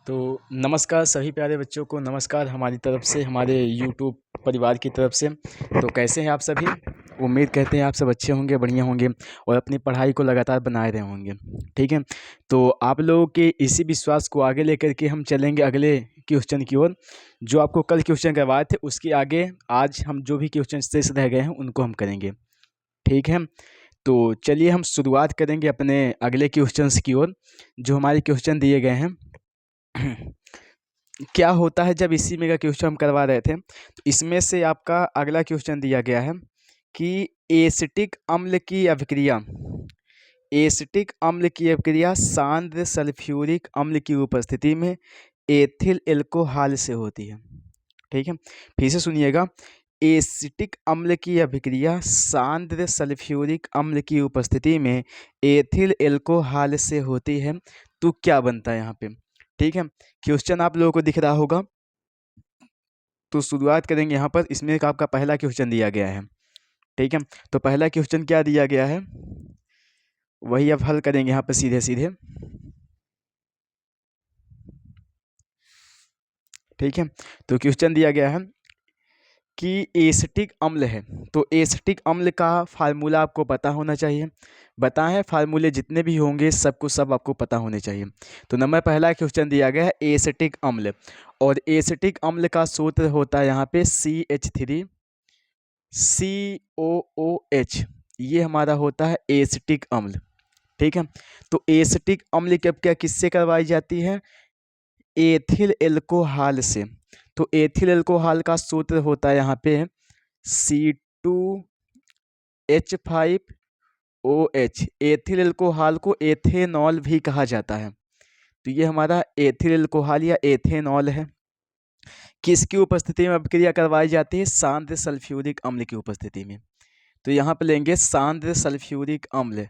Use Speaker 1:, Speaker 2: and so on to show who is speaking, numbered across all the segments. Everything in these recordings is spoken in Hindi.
Speaker 1: तो नमस्कार सभी प्यारे बच्चों को, नमस्कार हमारी तरफ से, हमारे यूट्यूब परिवार की तरफ से। तो कैसे हैं आप सभी? उम्मीद करते हैं आप सब अच्छे होंगे, बढ़िया होंगे और अपनी पढ़ाई को लगातार बनाए रहे होंगे। ठीक है, तो आप लोगों के इसी विश्वास को आगे लेकर के हम चलेंगे अगले क्वेश्चन की ओर। जो आपको कल क्वेश्चन करवाए थे उसके आगे आज हम जो भी क्वेश्चन शेष रह गए हैं उनको हम करेंगे। ठीक है, तो चलिए हम शुरुआत करेंगे अपने अगले क्वेश्चंस की ओर। जो हमारे क्वेश्चन दिए गए हैं क्या होता है जब इसी में का क्वेश्चन हम करवा रहे थे, तो इसमें से आपका अगला क्वेश्चन दिया गया है कि एसिटिक अम्ल की अभिक्रिया सांद्र सल्फ्यूरिक अम्ल की उपस्थिति में एथिल एल्कोहल से होती है। ठीक है, फिर से सुनिएगा। एसिटिक अम्ल की अभिक्रिया सांद्र सल्फ्यूरिक अम्ल की उपस्थिति में एथिल एल्कोहल से होती है, तो क्या बनता है यहाँ पे? ठीक है, क्वेश्चन आप लोगों को दिख रहा होगा। तो शुरुआत करेंगे यहाँ पर। इसमें एक आपका पहला क्वेश्चन दिया गया है। ठीक है, तो पहला क्वेश्चन क्या दिया गया है वही अब हल करेंगे यहाँ पर सीधे सीधे। ठीक है, तो क्वेश्चन दिया गया है कि एसिटिक अम्ल है, तो एसिटिक अम्ल का फार्मूला आपको पता होना चाहिए। बताएं, फार्मूले जितने भी होंगे सबको सब आपको पता होने चाहिए। तो नंबर पहला क्वेश्चन दिया गया है एसिटिक अम्ल, और एसिटिक अम्ल का सूत्र होता है यहाँ पे CH3COOH। ये हमारा होता है एसिटिक अम्ल। ठीक है, तो एसिटिक अम्ल की अब क्या किससे करवाई जाती है? एथिल एल्कोहल से। तो एथिल एल्कोहल का सूत्र होता है यहाँ पे C2H5OH। एथिल एल्कोहल को एथेनॉल भी कहा जाता है। तो ये हमारा एथिल एल्कोहल या एथेनॉल है। किसकी उपस्थिति में अभिक्रिया करवाई जाती है? सांद्र सल्फ्यूरिक अम्ल की उपस्थिति में। तो यहाँ पे लेंगे सांद्र सल्फ्यूरिक अम्ल,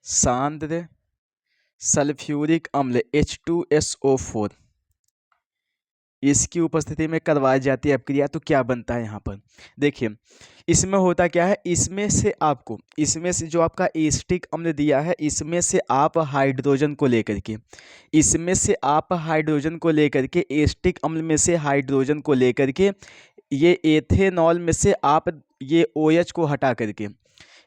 Speaker 1: सांद्र सल्फ्यूरिक अम्ल H2SO4, इसकी उपस्थिति में करवाई जाती है अभिक्रिया। तो क्या बनता है यहाँ पर? देखिए, इसमें होता क्या है, इसमें से जो आपका एसिटिक अम्ल दिया है, इसमें से आप हाइड्रोजन को लेकर के एसिटिक अम्ल में से हाइड्रोजन को लेकर के ये एथेनॉल में से आप ये OH को हटा करके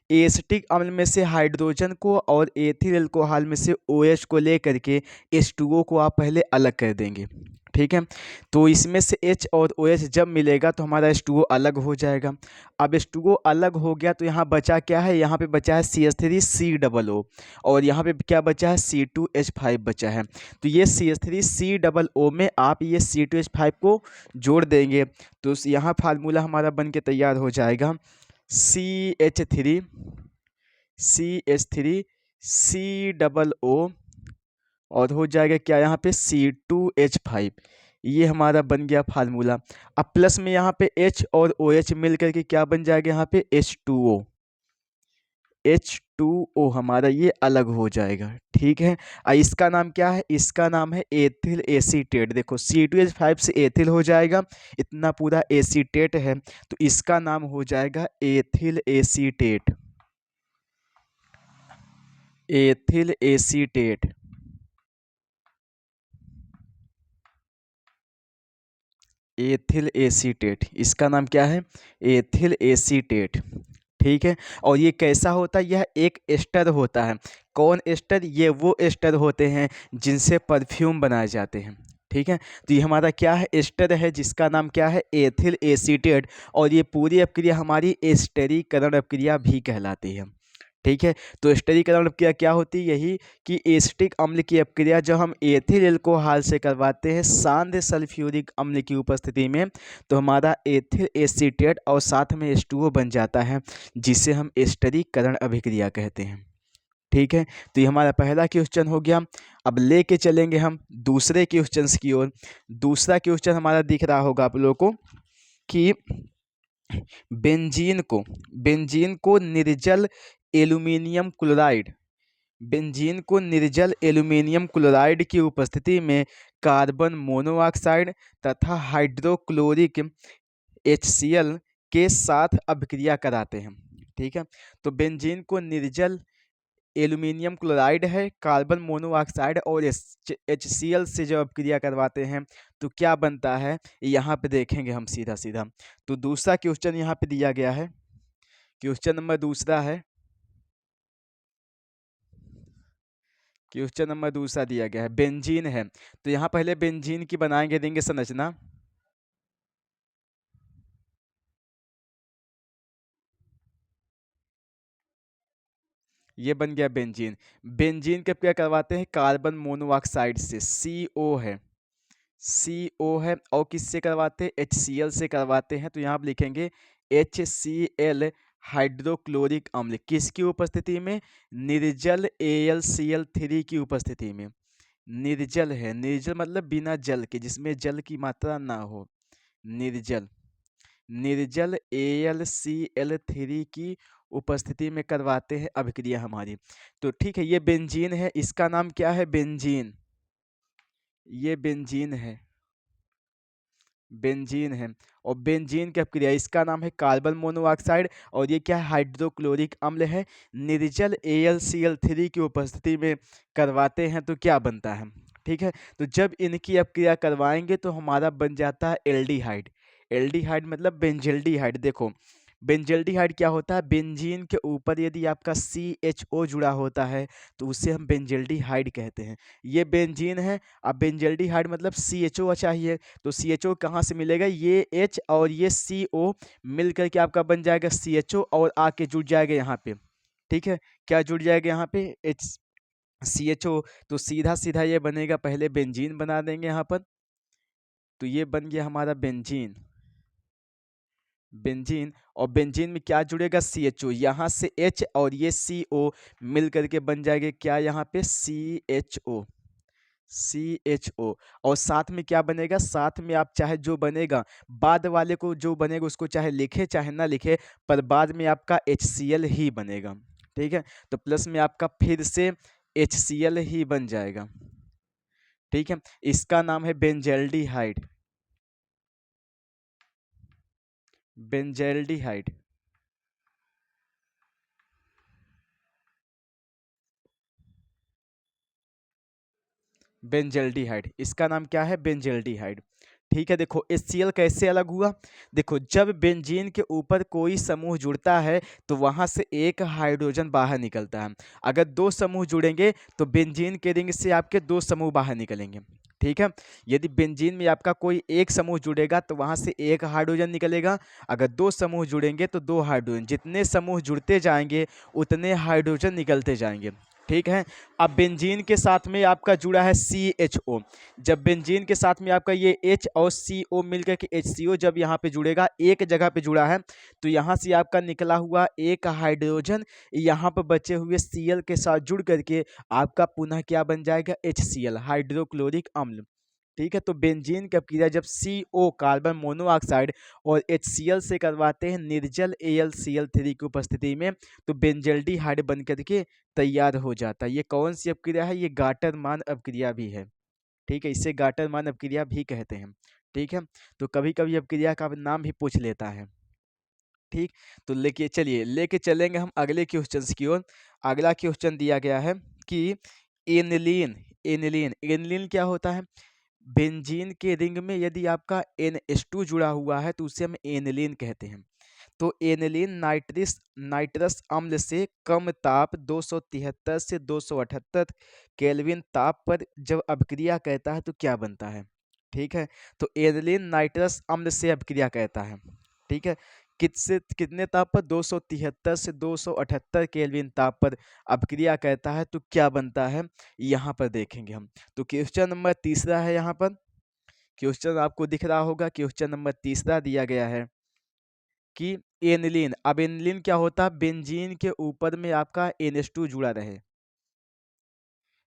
Speaker 1: एसिटिक अम्ल में से हाइड्रोजन को और एथिल एल्कोहल में से OH को लेकर के H2O को आप पहले अलग कर देंगे। ठीक है, तो इसमें से H और OH जब मिलेगा तो हमारा H2O अलग हो जाएगा। अब H2O अलग हो गया तो यहाँ बचा क्या है? यहाँ पे बचा है CH3COO, और यहाँ पे क्या बचा है? C2H5 बचा है। तो ये CH3COO में आप ये C2H5 को जोड़ देंगे तो यहाँ फार्मूला हमारा बन के तैयार हो जाएगा CH3COO, और हो जाएगा क्या यहाँ पे? C2H5। ये हमारा बन गया फार्मूला। अब प्लस में यहाँ पे H और OH मिल करके क्या बन जाएगा? यहाँ पे H2O हमारा ये अलग हो जाएगा। ठीक है, इसका नाम क्या है? इसका नाम है एथिल एसीटेट। देखो C2H5 से एथिल हो जाएगा, इतना पूरा एसीटेट है तो इसका नाम हो जाएगा ethyl acetate. Ethyl acetate, ethyl acetate, इसका नाम क्या है? Ethyl acetate. ठीक है, और ये कैसा होता है? यह एक एस्टर होता है। कौन एस्टर? ये वो एस्टर होते हैं जिनसे परफ्यूम बनाए जाते हैं। ठीक है, तो ये हमारा क्या है? एस्टर है जिसका नाम क्या है? एथिल एसीटेट, और ये पूरी अपक्रिया हमारी एस्टरीकरण अपक्रिया भी कहलाती है। ठीक है, तो एस्टरीकरण अपक्रिया क्या होती है? यही कि एसिटिक अम्ल की अपक्रिया जब हम एथिल एल्कोहल से करवाते हैं सांद्र सल्फ्यूरिक अम्ल की उपस्थिति में, तो हमारा एथिल एसीटेट और साथ में H2O बन जाता है, जिसे हम एस्टरीकरण अभिक्रिया कहते हैं। ठीक है, तो ये हमारा पहला क्वेश्चन हो गया। अब लेके चलेंगे हम दूसरे क्वेश्चन की ओर। दूसरा क्वेश्चन हमारा दिख रहा होगा आप लोगों को कि बेंजीन को निर्जल एल्यूमिनियम क्लोराइड की उपस्थिति में कार्बन मोनोऑक्साइड तथा हाइड्रोक्लोरिक HCl के साथ अभिक्रिया कराते हैं। ठीक है, तो बेंजीन को निर्जल एल्यूमिनियम क्लोराइड है, कार्बन मोनोऑक्साइड और HCl से जब अपक्रिया करवाते हैं तो क्या बनता है, यहाँ पे देखेंगे हम सीधा सीधा। तो दूसरा क्वेश्चन यहाँ पे दिया गया है, क्वेश्चन नंबर दूसरा है, क्वेश्चन नंबर दूसरा दिया गया है, बेंजीन है। तो यहाँ पहले बेंजीन की बनाएंगे, देंगे संरचना। ये बन गया बेंजीन। बेंजीन के क्या करवाते हैं, कार्बन मोनोऑक्साइड से, CO है, CO है, और किससे करवाते हैं, HCl से करवाते हैं। तो यहाँ आप लिखेंगे HCl हाइड्रोक्लोरिक अम्ल, किसकी उपस्थिति में, निर्जल AlCl3 की उपस्थिति में। निर्जल है, निर्जल मतलब बिना जल के, जिसमें जल की मात्रा ना हो, निर्जल, निर्जल AlCl3 की उपस्थिति में करवाते हैं अभिक्रिया हमारी। तो ठीक है, ये बेंजीन है, इसका नाम क्या है, बेंजीन, ये बेंजीन है, बेंजीन है। और बेंजीन की अपक्रिया, इसका नाम है कार्बन मोनोऑक्साइड, और ये क्या है, हाइड्रोक्लोरिक अम्ल है, निर्जल AlCl3 की उपस्थिति में करवाते हैं तो क्या बनता है। ठीक है, तो जब इनकी अपक्रिया करवाएंगे तो हमारा बन जाता है एल्डिहाइड। एल्डिहाइड मतलब बेंजल्डिहाइड। देखो बेंजल्डिहाइड क्या होता है, बेंजीन के ऊपर यदि आपका CHO जुड़ा होता है तो उसे हम बेंजल्डिहाइड कहते हैं। ये बेंजीन है, अब बेंजल्डिहाइड मतलब CHO चाहिए, तो CHO कहाँ से मिलेगा, ये H और ये CO मिल करके आपका बन जाएगा CHO, और आके जुड़ जाएगा यहाँ पे। ठीक है, क्या जुड़ जाएगा यहाँ पे, CHO। तो सीधा सीधा ये बनेगा, पहले बेंजीन बना देंगे यहाँ पर, तो ये बन गया हमारा बेंजीन, बेंजीन। और बेंजीन में क्या जुड़ेगा, CHO, यहाँ से H और ये CO मिल करके बन जाएगा क्या, यहाँ पे CHO, CHO। और साथ में क्या बनेगा, साथ में आप चाहे जो बनेगा, बाद वाले को जो बनेगा उसको चाहे लिखे चाहे ना लिखे, पर बाद में आपका HCl ही बनेगा। ठीक है, तो प्लस में आपका फिर से HCl ही बन जाएगा। ठीक है, इसका नाम है बेंजल्डिहाइड, बेंजल्डिहाइड, बेंजल्डिहाइड, इसका नाम क्या है, बेंजल्डिहाइड। ठीक है, देखो HCl कैसे अलग हुआ, देखो जब बेंजीन के ऊपर कोई समूह जुड़ता है तो वहां से एक हाइड्रोजन बाहर निकलता है। अगर दो समूह जुड़ेंगे तो बेंजीन के रिंग से आपके दो समूह बाहर निकलेंगे। ठीक है, यदि बेंजीन में आपका कोई एक समूह जुड़ेगा तो वहां से एक हाइड्रोजन निकलेगा, अगर दो समूह जुड़ेंगे तो दो हाइड्रोजन, जितने समूह जुड़ते जाएंगे उतने हाइड्रोजन निकलते जाएंगे। ठीक है, अब बेंजीन के साथ में आपका जुड़ा है CHO, जब बेंजीन के साथ में आपका ये H और CO मिलकर के HCO जब यहाँ पे जुड़ेगा, एक जगह पे जुड़ा है, तो यहाँ से आपका निकला हुआ एक हाइड्रोजन यहाँ पर बचे हुए Cl के साथ जुड़ करके आपका पुनः क्या बन जाएगा, HCl हाइड्रोक्लोरिक अम्ल। ठीक है, तो बेंजीन की अपक्रिया जब CO कार्बन मोनोऑक्साइड और HCl से करवाते हैं निर्जल AlCl3 की उपस्थिति में, तो बेंजल्डिहाइड बन करके तैयार हो जाता है। ये कौन सी अपक्रिया है, ये गाटरमान अपक्रिया भी है। ठीक है, इसे गाटरमान अपक्रिया भी कहते हैं। ठीक है, तो कभी कभी अपक्रिया का नाम भी पूछ लेता है। ठीक, तो लेके चलिए, लेके चलेंगे हम अगले क्वेश्चन की ओर। अगला क्वेश्चन दिया गया है कि एनिलीन, एनिलीन, एनिलीन क्या होता है, बेंजीन के रिंग में यदि आपका NH2 जुड़ा हुआ है तो उसे हम एनिलीन कहते हैं। तो एनिलीन नाइट्रस अम्ल से कम ताप 273 से 278 केल्विन ताप पर जब अभिक्रिया कहता है तो क्या बनता है। ठीक है, तो एनिलीन नाइट्रस अम्ल से अभिक्रिया कहता है। ठीक है, कितने ताप पर, 273 से 278 केल्विन ताप पर अभिक्रिया कहता है तो क्या बनता है, यहाँ पर देखेंगे हम। तो क्वेश्चन नंबर तीसरा है, यहाँ पर क्वेश्चन आपको दिख रहा होगा, क्वेश्चन नंबर तीसरा दिया गया है कि एनिलीन, अब एनिलीन क्या होता है, बेंजीन के ऊपर में आपका NH2 जुड़ा रहे,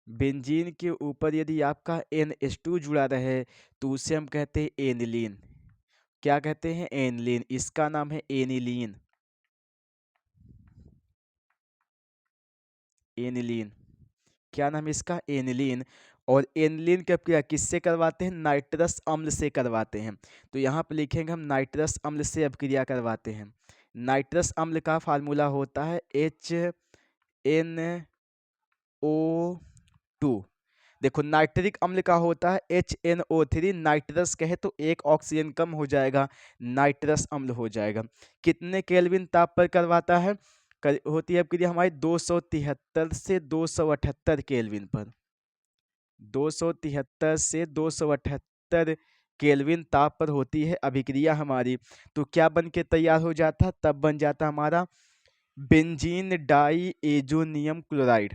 Speaker 1: बेंजीन के ऊपर यदि आपका NH2 जुड़ा रहे तो उसे हम कहते हैं एनिलीन। क्या कहते हैं, एनिलीन, इसका नाम है एनिलीन, एनिलीन, क्या नाम है इसका, एनिलीन। और एनिलीन की अपक्रिया किससे करवाते हैं, नाइट्रस अम्ल से करवाते हैं। तो यहाँ पर लिखेंगे हम नाइट्रस अम्ल से अपक्रिया करवाते हैं। नाइट्रस अम्ल का फार्मूला होता है HNO, टू। देखो नाइट्रिक अम्ल का होता है HNO3, नाइट्रस कहे तो एक ऑक्सीजन कम हो जाएगा, नाइट्रस अम्ल हो जाएगा। कितने केल्विन ताप पर करवाता है? होती है क्रिया हमारी 273 से 278 केल्विन पर। 273 से 278 केल्विन ताप पर होती है अभिक्रिया हमारी। तो क्या बन के तैयार हो जाता? तब बन जाता हमारा बेंजीन डाई एजोनियम क्लोराइड।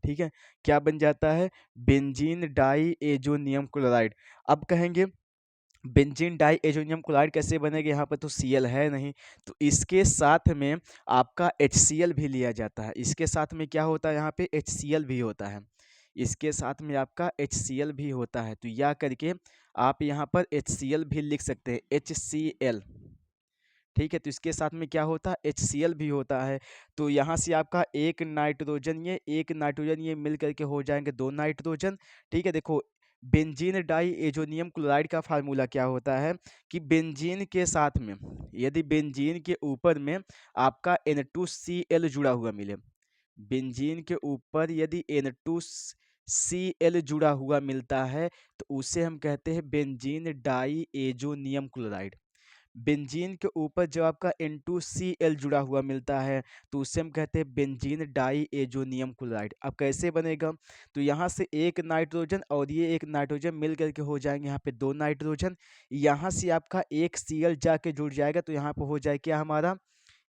Speaker 1: ठीक है, क्या बन जाता है? Benzene diazonium chloride. अब कहेंगे बेंजीन डाई एजोनियम क्लोराइड कैसे बनेगा? यहाँ पर तो Cl है नहीं, तो इसके साथ में आपका HCl भी लिया जाता है। इसके साथ में क्या होता है? यहाँ पे HCl भी होता है, इसके साथ में आपका HCl भी होता है। तो या करके आप यहाँ पर HCl भी लिख सकते हैं, HCl। ठीक है, तो इसके साथ में क्या होता है? HCl भी होता है। तो यहाँ से आपका एक नाइट्रोजन ये मिल करके हो जाएंगे दो नाइट्रोजन। ठीक है, देखो बेंजीन डाई एजोनियम क्लोराइड का फार्मूला क्या होता है कि बेंजीन के साथ में यदि बेंजीन के ऊपर में आपका N2Cl जुड़ा हुआ मिले, बेंजीन के ऊपर यदि N2Cl जुड़ा हुआ मिलता है तो उसे हम कहते हैं benzene diazonium chloride. Benzene के ऊपर जब आपका N2Cl जुड़ा हुआ मिलता है तो उसे हम कहते हैं बेंजीन डाई एजोनियम क्लोराइड। अब कैसे बनेगा? तो यहाँ से एक नाइट्रोजन और ये एक नाइट्रोजन मिल करके हो जाएंगे यहाँ पे दो नाइट्रोजन। यहाँ से आपका एक Cl जाके जुड़ जाएगा तो यहाँ पे हो जाए क्या हमारा?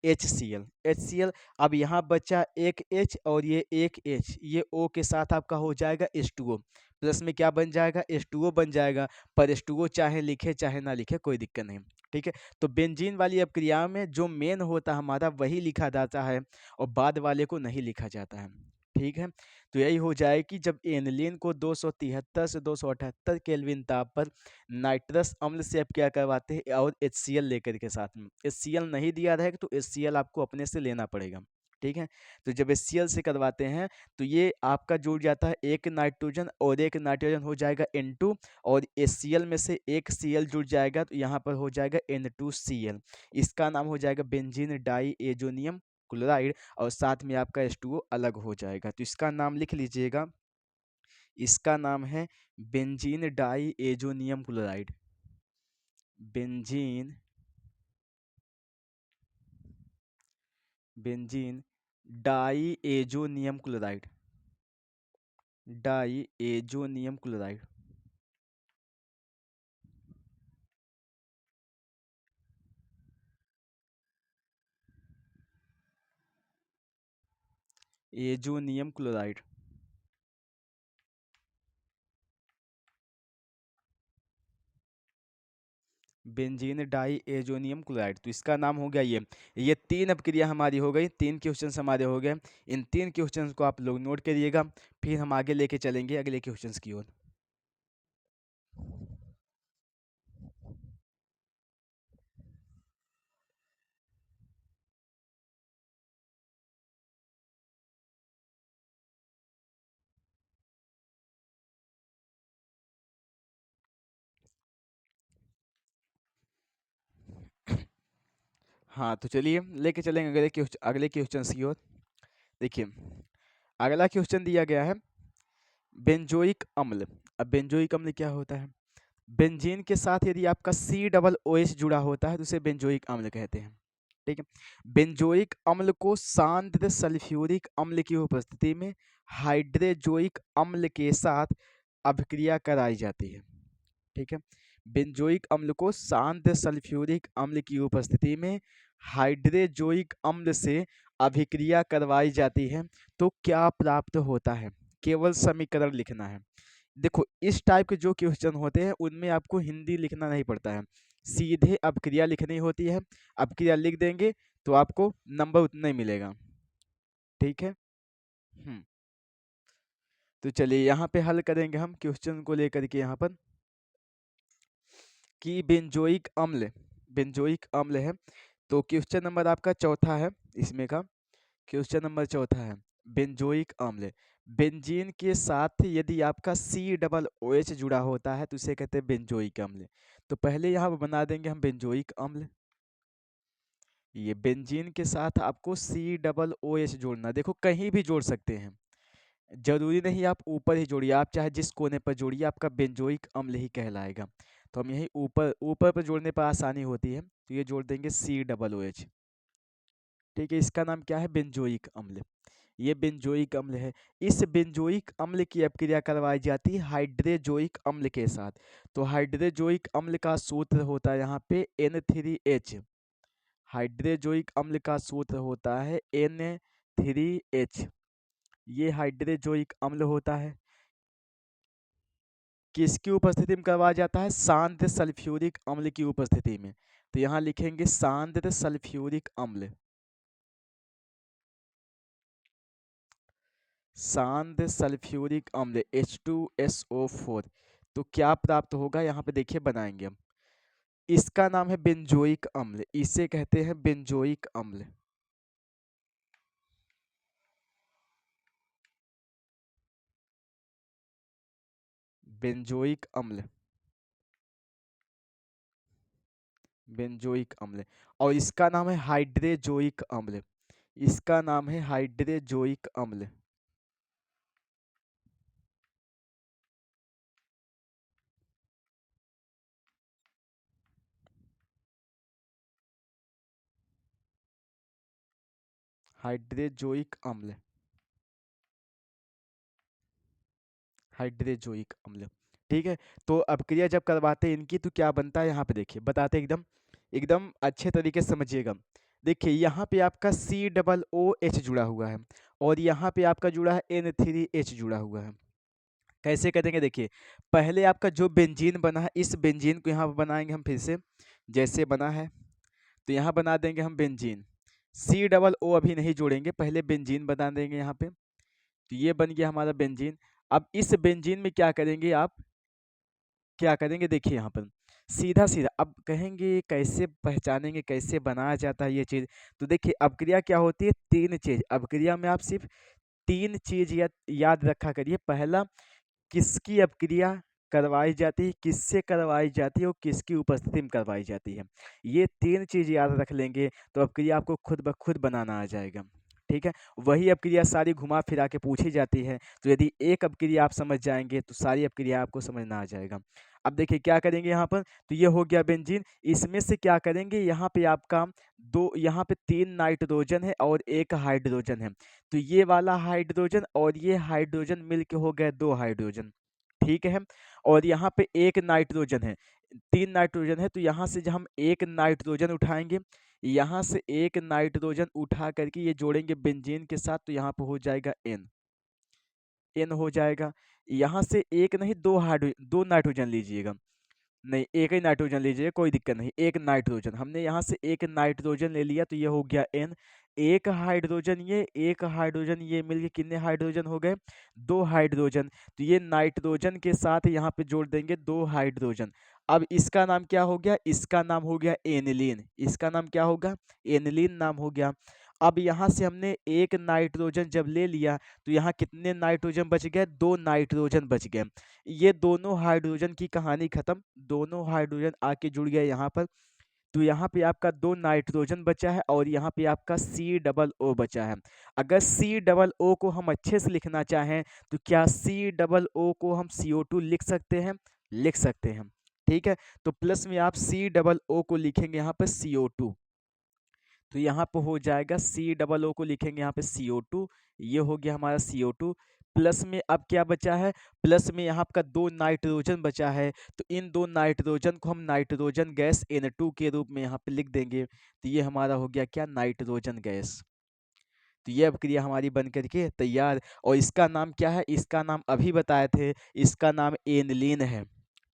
Speaker 1: HCl। अब यहाँ बचा एक H और ये एक H, ये O के साथ आपका हो जाएगा H2O। प्लस में क्या बन जाएगा? H2O बन जाएगा। पर H2O चाहे लिखे चाहे ना लिखे कोई दिक्कत नहीं। ठीक है, तो बेंजीन वाली अपक्रिया में जो मेन होता है हमारा वही लिखा जाता है और बाद वाले को नहीं लिखा जाता है। ठीक है, तो यही हो जाए कि जब एनिलीन को 273 से 278 केल्विन ताप पर नाइट्रस अम्ल से आप क्या करवाते हैं और HCl लेकर के साथ में, HCl नहीं दिया रहेगा तो HCl आपको अपने से लेना पड़ेगा। ठीक है, तो जब HCl से करवाते हैं तो ये आपका जुड़ जाता है एक नाइट्रोजन और एक नाइट्रोजन हो जाएगा N2 और HCl में से एक Cl जुड़ जाएगा तो यहाँ पर हो जाएगा N2Cl। इसका नाम हो जाएगा बेंजीन डाई एजोनियम क्लोराइड और साथ में आपका H2O अलग हो जाएगा। तो इसका नाम लिख लीजिएगा, इसका नाम है benzene diazonium chloride. Benzene benzene diazonium chloride, diazonium chloride. Azonium chloride, benzene diazonium chloride. तो इसका नाम हो गया ये तीन अपक्रिया हमारी हो गई, तीन क्वेश्चंस हमारे हो गए। इन तीन क्वेश्चंस को आप लोग नोट करिएगा, फिर हम आगे लेके चलेंगे अगले क्वेश्चंस की ओर। हाँ, तो चलिए लेके चलेंगे अगले क्वेश्चंस की ओर। देखिए अगला क्वेश्चन दिया गया है बेंजोइक अम्ल। अब बेंजोइक अम्ल क्या होता है? बेंजीन के साथ यदि आपका COOH जुड़ा होता है तो उसे बेंजोइक अम्ल कहते हैं। ठीक है, बेंजोइक अम्ल को सांद्र सल्फ्यूरिक अम्ल की उपस्थिति में हाइड्रोजोइक अम्ल के साथ अभिक्रिया कराई जाती है। ठीक है, बेंजोइक अम्ल को सांद्र सल्फ्यूरिक अम्ल की उपस्थिति में हाइड्रोजोइक अम्ल से अभिक्रिया करवाई जाती है तो क्या प्राप्त होता है? केवल समीकरण लिखना है। देखो इस टाइप के जो क्वेश्चन होते हैं उनमें आपको हिंदी लिखना नहीं पड़ता है, सीधे अपक्रिया लिखनी होती है। अपक्रिया लिख देंगे तो आपको नंबर उतना ही मिलेगा। ठीक है, तो चलिए यहाँ पे हल करेंगे हम क्वेश्चन को लेकर के यहाँ पर कि बेंजोइक अम्ल है। तो क्वेश्चन नंबर आपका चौथा है, इसमें का क्वेश्चन नंबर चौथा है बेंजोइक अम्ल। बेंजीन के साथ यदि आपका COOH जुड़ा होता है तो उसे कहते हैं बेंजोइक अम्ल। तो पहले यहाँ पर बना देंगे हम बेंजोइक अम्ल। ये बेंजीन के साथ आपको COOH जोड़ना, देखो कहीं भी जोड़ सकते हैं, जरूरी नहीं आप ऊपर ही जोड़िए, आप चाहे जिस कोने पर जोड़िए आपका बेंजोइक अम्ल ही कहलाएगा। तो हम यही ऊपर ऊपर पर जोड़ने पर आसानी होती है, तो ये जोड़ देंगे COOH। ठीक है, इसका नाम क्या है, बेंजोइक अम्ल। ये बेंजोइक अम्ल है। इस बेंजोइक अम्ल की अपक्रिया करवाई जाती है हाइड्रोजोइक अम्ल के साथ। तो हाइड्रोजोइक अम्ल का सूत्र होता है यहाँ पे N3H। हाइड्रोजोइक अम्ल का सूत्र होता है Na3H। ये हाइड्रोजोइक अम्ल होता है, किसकी उपस्थिति में करवाया जाता है, सांद्र सल्फ्यूरिक अम्ल की उपस्थिति में। तो यहाँ लिखेंगे सांद्र सल्फ्यूरिक अम्ल। सांद्र सल्फ्यूरिक अम्ल H2SO4। तो क्या प्राप्त होगा, यहाँ पे देखिए बनाएंगे हम। इसका नाम है बेंजोइक अम्ल, इसे कहते हैं बेंजोइक अम्ल। बेंजोइक अम्ल, बेंजोइक अम्ल। और इसका नाम है हाइड्रोजोइक अम्ल। इसका नाम है हाइड्रोजोइक अम्ल। हाइड्रोजोइक अम्ल, हाइड्रोजोइक अम्ल। ठीक है, तो अपक्रिया जब करवाते हैं इनकी तो क्या बनता है, यहाँ पे देखिए बताते हैं, एकदम एकदम अच्छे तरीके से समझिएगा। देखिए यहाँ पे आपका COOH जुड़ा हुआ है, और यहाँ पे आपका जुड़ा है N3H जुड़ा हुआ है। कैसे करेंगे, देखिए पहले आपका जो बेंजीन बना है, इस बेंजीन को यहाँ पर बनाएंगे हम फिर से, जैसे बना है तो यहाँ बना देंगे हम बेंजीन। CO अभी नहीं जोड़ेंगे, पहले बेंजीन बना देंगे यहाँ पे। तो ये बन गया हमारा बेंजीन। अब इस बेंजीन में क्या करेंगे आप, क्या करेंगे, देखिए यहाँ पर सीधा सीधा अब कहेंगे कैसे पहचानेंगे, कैसे बनाया जाता है ये चीज़। तो देखिए अपक्रिया क्या होती है, तीन चीज़ अपक्रिया में, आप सिर्फ तीन चीज़ याद रखा करिए। पहला, किसकी अपक्रिया करवाई जाती है, किससे करवाई जाती है और किसकी उपस्थिति में करवाई जाती है। ये तीन चीज़ याद रख लेंगे तो अपक्रिया आपको खुद ब खुद बनाना आ जाएगा। ठीक है, वही अपक्रिया सारी घुमा फिरा के पूछी जाती है। तो यदि एक अपक्रिया आप समझ जाएंगे तो सारी अपक्रिया आपको समझना आ जाएगा। अब देखिए क्या करेंगे यहाँ पर, तो ये हो गया बेंजीन। इसमें से क्या करेंगे, यहाँ पे आपका दो, यहाँ पे तीन नाइट्रोजन है और एक हाइड्रोजन है। तो ये वाला हाइड्रोजन और ये हाइड्रोजन मिलके हो गए दो हाइड्रोजन। ठीक है, और यहाँ पे एक नाइट्रोजन है, तीन नाइट्रोजन है। तो यहाँ से जब हम एक नाइट्रोजन उठाएंगे, यहाँ से एक नाइट्रोजन उठा करके ये जोड़ेंगे बेंजीन के साथ, तो यहाँ पे हो जाएगा एन हो जाएगा। यहाँ से एक नहीं, दो नाइट्रोजन लीजिएगा, नहीं एक ही नाइट्रोजन लीजिए, कोई दिक्कत नहीं। एक नाइट्रोजन हमने यहाँ से एक नाइट्रोजन ले लिया, तो ये हो गया N। एक हाइड्रोजन ये, एक हाइड्रोजन ये, मिलके कितने हाइड्रोजन हो गए, दो हाइड्रोजन। तो ये नाइट्रोजन के साथ यहाँ पे जोड़ देंगे दो हाइड्रोजन। अब इसका नाम क्या हो गया, इसका नाम हो गया एनिलीन। इसका नाम क्या होगा, एनिलीन नाम हो गया। अब यहाँ से हमने एक नाइट्रोजन जब ले लिया, तो यहाँ कितने नाइट्रोजन बच गए, दो नाइट्रोजन बच गए। ये दोनों हाइड्रोजन की कहानी खत्म, दोनों हाइड्रोजन आके जुड़ गए यहाँ पर। तो यहाँ पे आपका दो नाइट्रोजन बचा है और यहाँ पे आपका COO बचा है। अगर COO को हम अच्छे से लिखना चाहें तो क्या COO को हम CO2 लिख सकते हैं, लिख सकते हैं। ठीक है, तो प्लस में आप COO को लिखेंगे यहाँ पे CO2। तो यहाँ पे हो जाएगा COO को लिखेंगे यहाँ पे CO2। ये हो गया हमारा CO2। प्लस में अब क्या बचा है, प्लस में यहाँ का दो नाइट्रोजन बचा है। तो इन दो नाइट्रोजन को हम नाइट्रोजन गैस N2 के रूप में यहाँ पे लिख देंगे। तो ये हमारा हो गया क्या, नाइट्रोजन गैस। तो ये अपक्रिया हमारी बन करके तैयार। और इसका नाम क्या है, इसका नाम अभी बताए थे, इसका नाम एनिलीन है।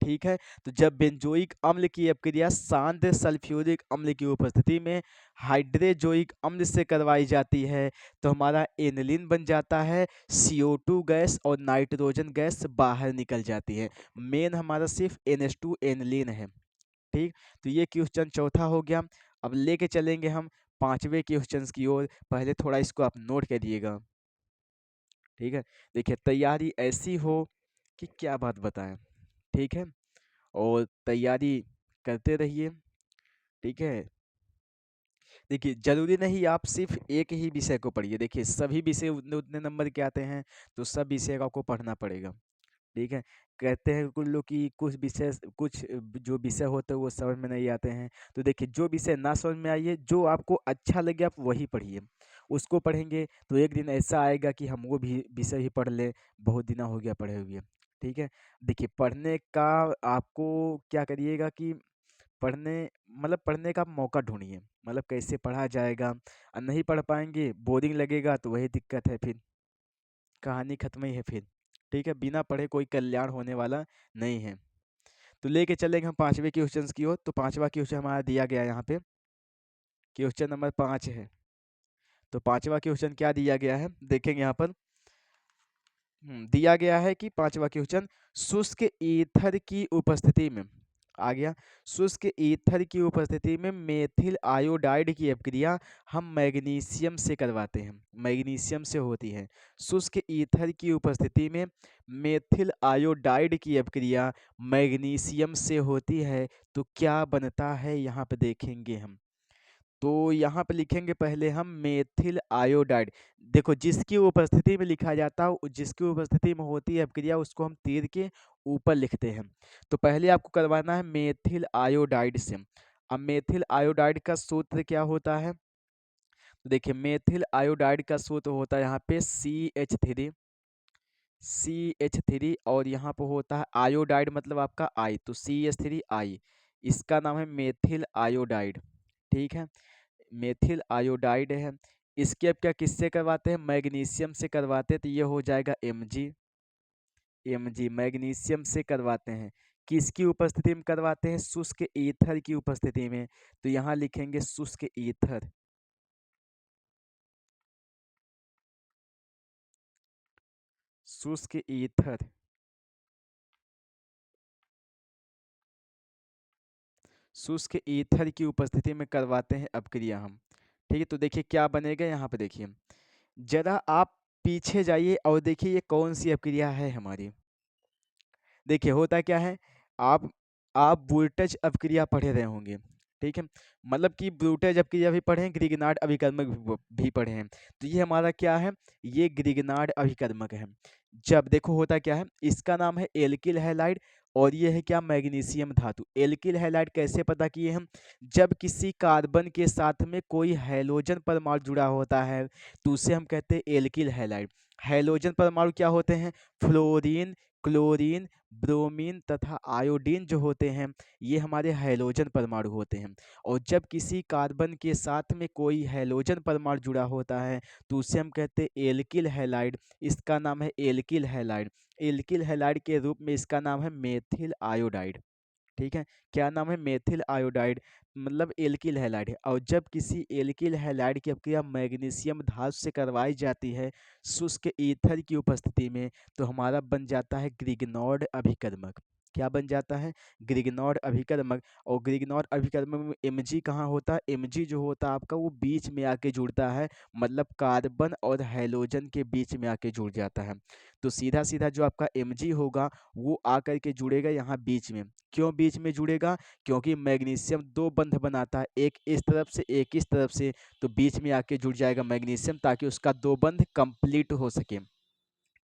Speaker 1: ठीक है, तो जब बेंजोइक अम्ल की अपक्रिया सांद्र सल्फ्यूरिक अम्ल की उपस्थिति में हाइड्रोजोइक अम्ल से करवाई जाती है तो हमारा एनिलीन बन जाता है। CO2 गैस और नाइट्रोजन गैस बाहर निकल जाती है। मेन हमारा सिर्फ NH2 एनिलीन है। ठीक, तो ये क्वेश्चन चौथा हो गया। अब लेके चलेंगे हम पांचवें क्वेश्चन की ओर। पहले थोड़ा इसको आप नोट करिएगा। ठीक है, देखिए तैयारी ऐसी हो कि क्या बात बताएं। ठीक है, और तैयारी करते रहिए। ठीक है, देखिए ज़रूरी नहीं आप सिर्फ एक ही विषय को पढ़िए, देखिए सभी विषय उतने उतने नंबर के आते हैं, तो सब विषय का आपको पढ़ना पड़ेगा। ठीक है। कहते हैं कुछ लोग कि कुछ जो विषय होते हैं वो समझ में नहीं आते हैं, तो देखिए जो विषय ना समझ में आइए, जो आपको अच्छा लगे आप वही पढ़िए। उसको पढ़ेंगे तो एक दिन ऐसा आएगा कि हम वो भी विषय ही पढ़ लें, बहुत दिन हो गया पढ़े हुए। ठीक है। देखिए पढ़ने का आपको क्या करिएगा कि पढ़ने मतलब पढ़ने का मौका ढूंढिए, मतलब कैसे पढ़ा जाएगा। नहीं पढ़ पाएंगे, बोरिंग लगेगा, तो वही दिक्कत है फिर, कहानी खत्म ही है फिर। ठीक है, बिना पढ़े कोई कल्याण होने वाला नहीं है। तो लेके चलेंगे हम पांचवें क्वेश्चन की ओर। तो पांचवा क्वेश्चन हमारा दिया गया है यहाँ पे, क्वेश्चन नंबर 5 है। तो पांचवा क्वेश्चन क्या दिया गया है देखेंगे यहाँ पर। दिया गया है कि पांचवा क्वेश्चन, शुष्क ईथर की उपस्थिति में, आ गया, शुष्क ईथर की उपस्थिति में मेथिल आयोडाइड की अपक्रिया हम मैग्नीशियम से करवाते हैं, मैग्नीशियम से होती है। शुष्क ईथर की उपस्थिति में मेथिल आयोडाइड की अपक्रिया मैग्नीशियम से होती है, तो क्या बनता है यहाँ पे देखेंगे हम। तो यहाँ पे लिखेंगे पहले हम मेथिल आयोडाइड। देखो जिसकी उपस्थिति में लिखा जाता है, जिसकी उपस्थिति में होती है अपक्रिया, उसको हम तीर के ऊपर लिखते हैं। तो पहले आपको करवाना है मेथिल आयोडाइड से। अब मेथिल आयोडाइड का सूत्र क्या होता है, तो देखिए मेथिल आयोडाइड का सूत्र होता है यहाँ पे CH3 और यहाँ पे होता है आयोडाइड मतलब आपका आई, तो CH3 आई, इसका नाम है मेथिल आयोडाइड। ठीक है, मेथिल आयोडाइड है। इसके अब क्या किससे करवाते हैं, मैग्नीशियम से करवाते हैं, तो ये हो जाएगा Mg मैग्नीशियम से करवाते हैं। किसकी उपस्थिति में करवाते हैं, शुष्क ईथर की उपस्थिति में, तो यहाँ लिखेंगे शुष्क ईथर, शुष्क ईथर, शुष्क ईथर की उपस्थिति में करवाते हैं अपक्रिया हम। ठीक है, तो देखिए क्या बनेगा यहाँ पे, देखिए जरा आप पीछे जाइए और देखिए ये कौन सी अपक्रिया है हमारी। देखिए होता क्या है, आप आप वोल्टेज अपक्रिया पढ़े रहे होंगे। ठीक है, मतलब कि वोल्टेज अपक्रिया भी पढ़े हैं, ग्रिगनार्ड अभिकर्मक भी पढ़े हैं। तो ये हमारा क्या है, ये ग्रिगनार्ड अभिकर्मक है। जब देखो होता क्या है, इसका नाम है एल्किल हैलाइड, और ये है क्या, मैग्नीशियम धातु। एल्किल हैलाइड कैसे पता किए हम, जब किसी कार्बन के साथ में कोई हैलोजन परमाणु जुड़ा होता है, तो उसे हम कहते हैं एल्किल हैलाइड। हैलोजन परमाणु क्या होते हैं, फ्लोरीन, क्लोरीन, ब्रोमीन तथा आयोडीन जो होते हैं, ये हमारे हैलोजन परमाणु होते हैं। और जब किसी कार्बन के साथ में कोई हैलोजन परमाणु जुड़ा होता है, तो उसे हम कहते हैं एल्किल हैलाइड। इसका नाम है एल्किल हैलाइड। एल्किल हैलाइड के रूप में इसका नाम है मेथिल आयोडाइड। ठीक है, क्या नाम है, मेथिल आयोडाइड, मतलब एल्किल हैलाइड है। और जब किसी एल्किल हैलाइड की अपक्रिया मैग्नीशियम धातु से करवाई जाती है शुष्क ईथर की उपस्थिति में, तो हमारा बन जाता है ग्रिग्नॉर्ड अभिकर्मक। क्या बन जाता है, ग्रिग्नॉर्ड अभिकर्मक। और ग्रिग्नॉर्ड अभिकर्मक में Mg कहाँ होता है, Mg जो होता है आपका वो बीच में आके जुड़ता है, मतलब कार्बन और हैलोजन के बीच में आके जुड़ जाता है। तो सीधा सीधा जो आपका Mg होगा वो आकर के जुड़ेगा यहाँ बीच में। क्यों बीच में जुड़ेगा, क्योंकि मैग्नीशियम दो बंध बनाता है, एक इस तरफ से एक इस तरफ से, तो बीच में आके जुड़ जाएगा मैग्नीशियम, ताकि उसका दो बंध कंप्लीट हो सके।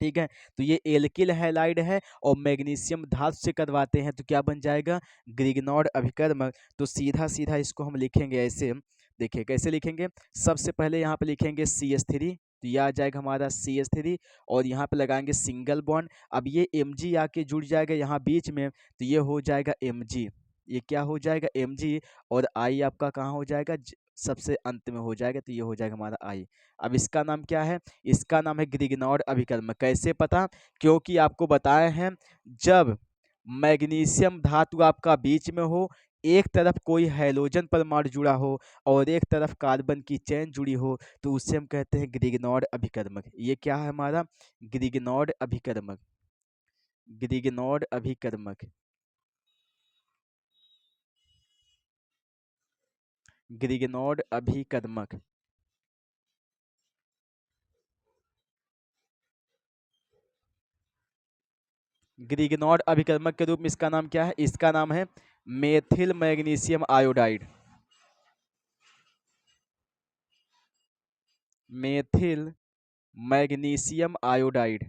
Speaker 1: ठीक है, तो ये एल्किल हैलाइड है और मैग्नीशियम धातु से करवाते हैं, तो क्या बन जाएगा, ग्रिग्नॉर्ड अभिकर्मक। तो सीधा सीधा इसको हम लिखेंगे ऐसे, देखिए कैसे लिखेंगे, सबसे पहले यहाँ पे लिखेंगे CH3, तो ये आ जाएगा हमारा CH3, और यहाँ पे लगाएंगे सिंगल बॉन्ड। अब ये Mg आके जुड़ जाएगा यहाँ बीच में, तो ये हो जाएगा Mg, ये क्या हो जाएगा Mg, और I आपका कहाँ हो जाएगा, सबसे अंत में हो जाएगा, तो ये हो जाएगा हमारा I। अब इसका नाम क्या है, इसका नाम है ग्रिग्नॉर्ड अभिकर्मक। कैसे पता, क्योंकि आपको बताए हैं, जब मैग्नीशियम धातु आपका बीच में हो, एक तरफ कोई हैलोजन परमाणु जुड़ा हो और एक तरफ कार्बन की चेन जुड़ी हो, तो उसे हम कहते हैं ग्रिग्नॉर्ड अभिकर्मक। ये क्या है हमारा, ग्रिग्नॉर्ड अभिकर्मक, ग्रिग्नॉर्ड अभिकर्मक, ग्रिग्नॉर्ड अभिकर्मक। ग्रिग्नॉर्ड अभिकर्मक के रूप में इसका नाम क्या है, इसका नाम है methyl magnesium iodide. Methyl magnesium iodide.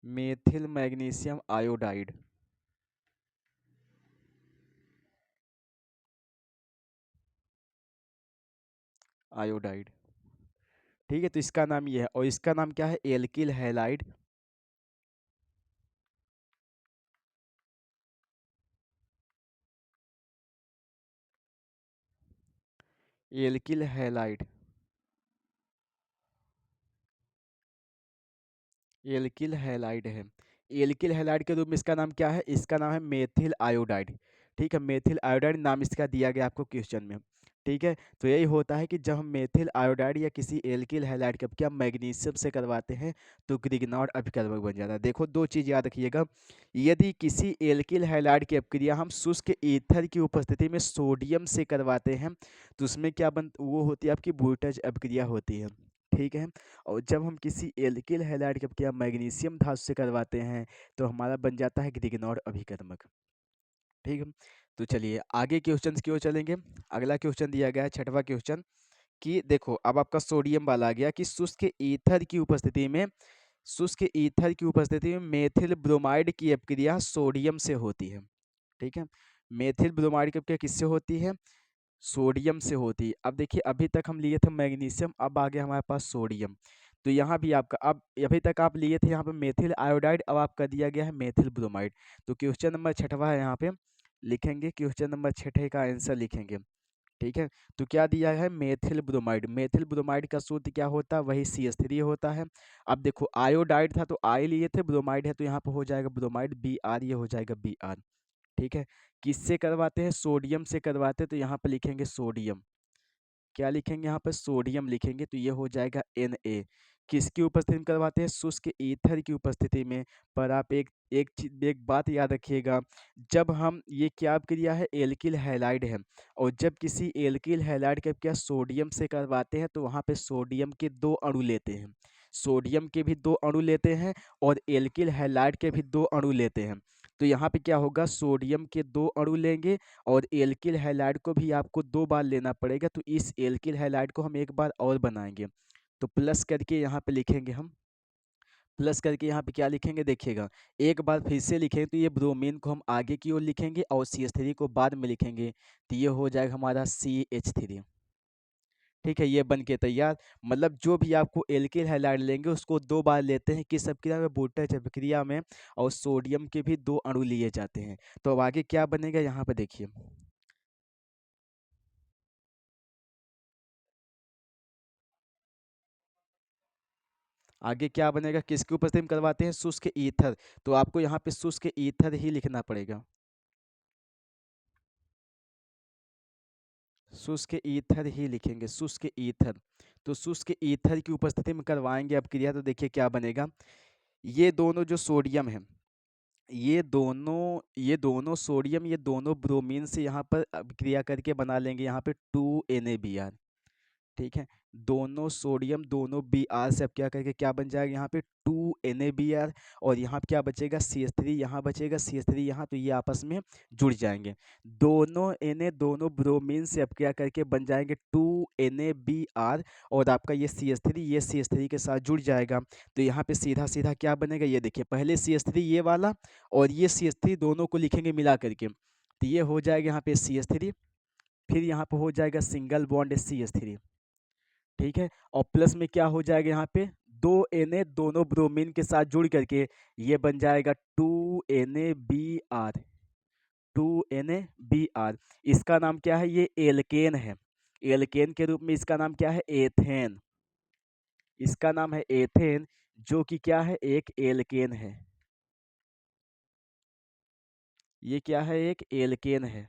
Speaker 1: Methyl magnesium iodide. Iodide. ठीक है, तो इसका नाम ये है, और इसका नाम क्या है? Alkyl halide. Alkyl halide. Alkyl halide है। एल्किल हैलाइड के रूप में इसका नाम क्या है? इसका नाम है मेथिल आयोडाइड। ठीक है, मेथिल आयोडाइड नाम इसका दिया गया आपको क्वेश्चन में। ठीक है, तो यही होता है कि जब हम मेथिल आयोडाइड या किसी एल्किल हैलाइड का क्या मैग्नीशियम से करवाते हैं तो ग्रिग्नॉर्ड अभिकर्मक बन जाता है। देखो दो चीज़ याद रखिएगा, यदि किसी एल्किल हैलाइड की अपक्रिया हम शुष्क ईथर की उपस्थिति में सोडियम से करवाते हैं तो उसमें क्या वो होती है आपकी वोल्टेज अपक्रिया होती है। ठीक है, और जब हम किसी एल्किल हैलाइड का क्या मैग्नीशियम धातु से करवाते हैं तो हमारा बन जाता है ग्रिग्नॉर्ड अभिकर्मक। ठीक है, तो चलिए आगे क्वेश्चन की ओर चलेंगे। अगला क्वेश्चन दिया गया है छठवां क्वेश्चन कि देखो अब आपका सोडियम वाला आ गया कि शुष्क ईथर की उपस्थिति में, शुष्क ईथर की उपस्थिति में मेथिल ब्रोमाइड की अपक्रिया सोडियम से होती है। ठीक है, मेथिल ब्रोमाइड की अपक्रिया किससे होती है? सोडियम से होती है। अब देखिए अभी तक हम लिए थे मैग्नीशियम, अब आ गया हमारे पास सोडियम। तो यहाँ भी आपका, अब अभी तक आप लिए थे यहाँ पे मेथिल आयोडाइड, अब आपका दिया गया है मेथिल ब्रोमाइड। तो क्वेश्चन नंबर छठवा है, यहाँ पे लिखेंगे क्वेश्चन नंबर छठे का आंसर लिखेंगे। ठीक है, तो क्या दिया है? Methyl bromide. मेथिल ब्रोमाइड का सूत्र क्या होता है? वही CH3 होता है। अब देखो आयोडाइड था तो आई लिए थे, ब्रोमाइड है तो यहाँ पे हो जाएगा ब्रोमाइड, Br, ये हो जाएगा Br। ठीक है, किससे करवाते हैं? सोडियम से करवाते हैं, तो यहाँ पे लिखेंगे सोडियम। क्या लिखेंगे यहाँ पर? सोडियम लिखेंगे, तो ये हो जाएगा Na। किसकी उपस्थिति में करवाते हैं? शुष्क ईथर की उपस्थिति में। पर आप एक बात याद रखिएगा, जब हम ये क्या क्रिया है? एल्किल हैलाइड है, और जब किसी एल्किल हैलाइड का क्या सोडियम से करवाते हैं तो वहाँ पे सोडियम के दो अणु लेते हैं, सोडियम के भी दो अणु लेते हैं और एल्किल हैलाइड के भी दो अणु लेते हैं। तो यहाँ पे क्या होगा? सोडियम के दो अणु लेंगे और एल्किल हैलाइड को भी आपको दो बार लेना पड़ेगा, तो इस एल्किल हैलाइड को हम एक बार और बनाएंगे। तो प्लस करके यहाँ पे लिखेंगे हम, प्लस करके यहाँ पे क्या लिखेंगे? देखिएगा एक बार फिर से लिखेंगे तो ये ब्रोमीन को हम आगे की ओर लिखेंगे और CH3 को बाद में लिखेंगे, तो ये हो जाएगा हमारा CH3। ठीक है, ये बन के तैयार। मतलब जो भी आपको एल्किल हैलाइड लेंगे उसको दो बार लेते हैं, किस अभिक्रिया में? वोल्टेज अभिक्रिया में, और सोडियम के भी दो अणु लिए जाते हैं। तो अब आगे क्या बनेगा यहाँ पे देखिए, आगे क्या बनेगा? किसकी उपस्थिति में करवाते हैं? शुष्क ईथर। तो आपको यहाँ पे शुष्क ईथर ही लिखना पड़ेगा, शुष्क ईथर ही लिखेंगे, शुष्क ईथर। तो शुष्क ईथर की उपस्थिति में करवाएंगे अब क्रिया, तो देखिए क्या बनेगा। ये दोनों जो सोडियम है, ये दोनों सोडियम, ये दोनों ब्रोमीन से यहाँ पर क्रिया करके बना लेंगे यहाँ पे 2NaBr। ठीक है, दोनों सोडियम दोनों Br से अब क्या करके क्या बन जाएगा यहाँ पे? 2NaBr। और यहाँ पे क्या बचेगा? CH3, यहाँ बचेगा CH3 यहाँ, तो ये आपस में जुड़ जाएंगे। दोनों Na दोनों ब्रोमीन से अब क्या करके बन जाएंगे? 2NaBr। और आपका ये CH3, ये CH3 के साथ जुड़ जाएगा, तो यहाँ पे सीधा सीधा क्या बनेगा? ये देखिए पहले CH3 ये वाला और ये CH3 दोनों को लिखेंगे मिला करके, तो ये हो जाएगा यहाँ पे CH3, फिर यहाँ पे हो जाएगा सिंगल बॉन्ड CH3। ठीक है, और प्लस में क्या हो जाएगा यहाँ पे? 2Na दोनों ब्रोमीन के साथ जुड़ करके ये बन जाएगा 2NaBr। 2NaBr, इसका नाम क्या है? ये एल्केन है। एल्केन के रूप में इसका नाम क्या है? एथेन। इसका नाम है एथेन, जो कि क्या है? एक एल्केन है। ये क्या है? एक एल्केन है।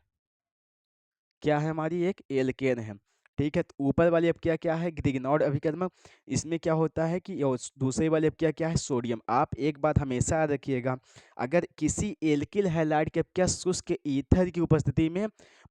Speaker 1: क्या है? हमारी एक एल्केन है। ठीक है, तो ऊपर वाली अब क्या क्या है? ग्रिग्नॉर्ड अभिकर्मक। इसमें क्या होता है कि और दूसरे वाले अब क्या क्या है? सोडियम। आप एक बात हमेशा याद रखिएगा, अगर किसी एल्किल हैलाइड के अब क्या शुष्क ईथर की उपस्थिति में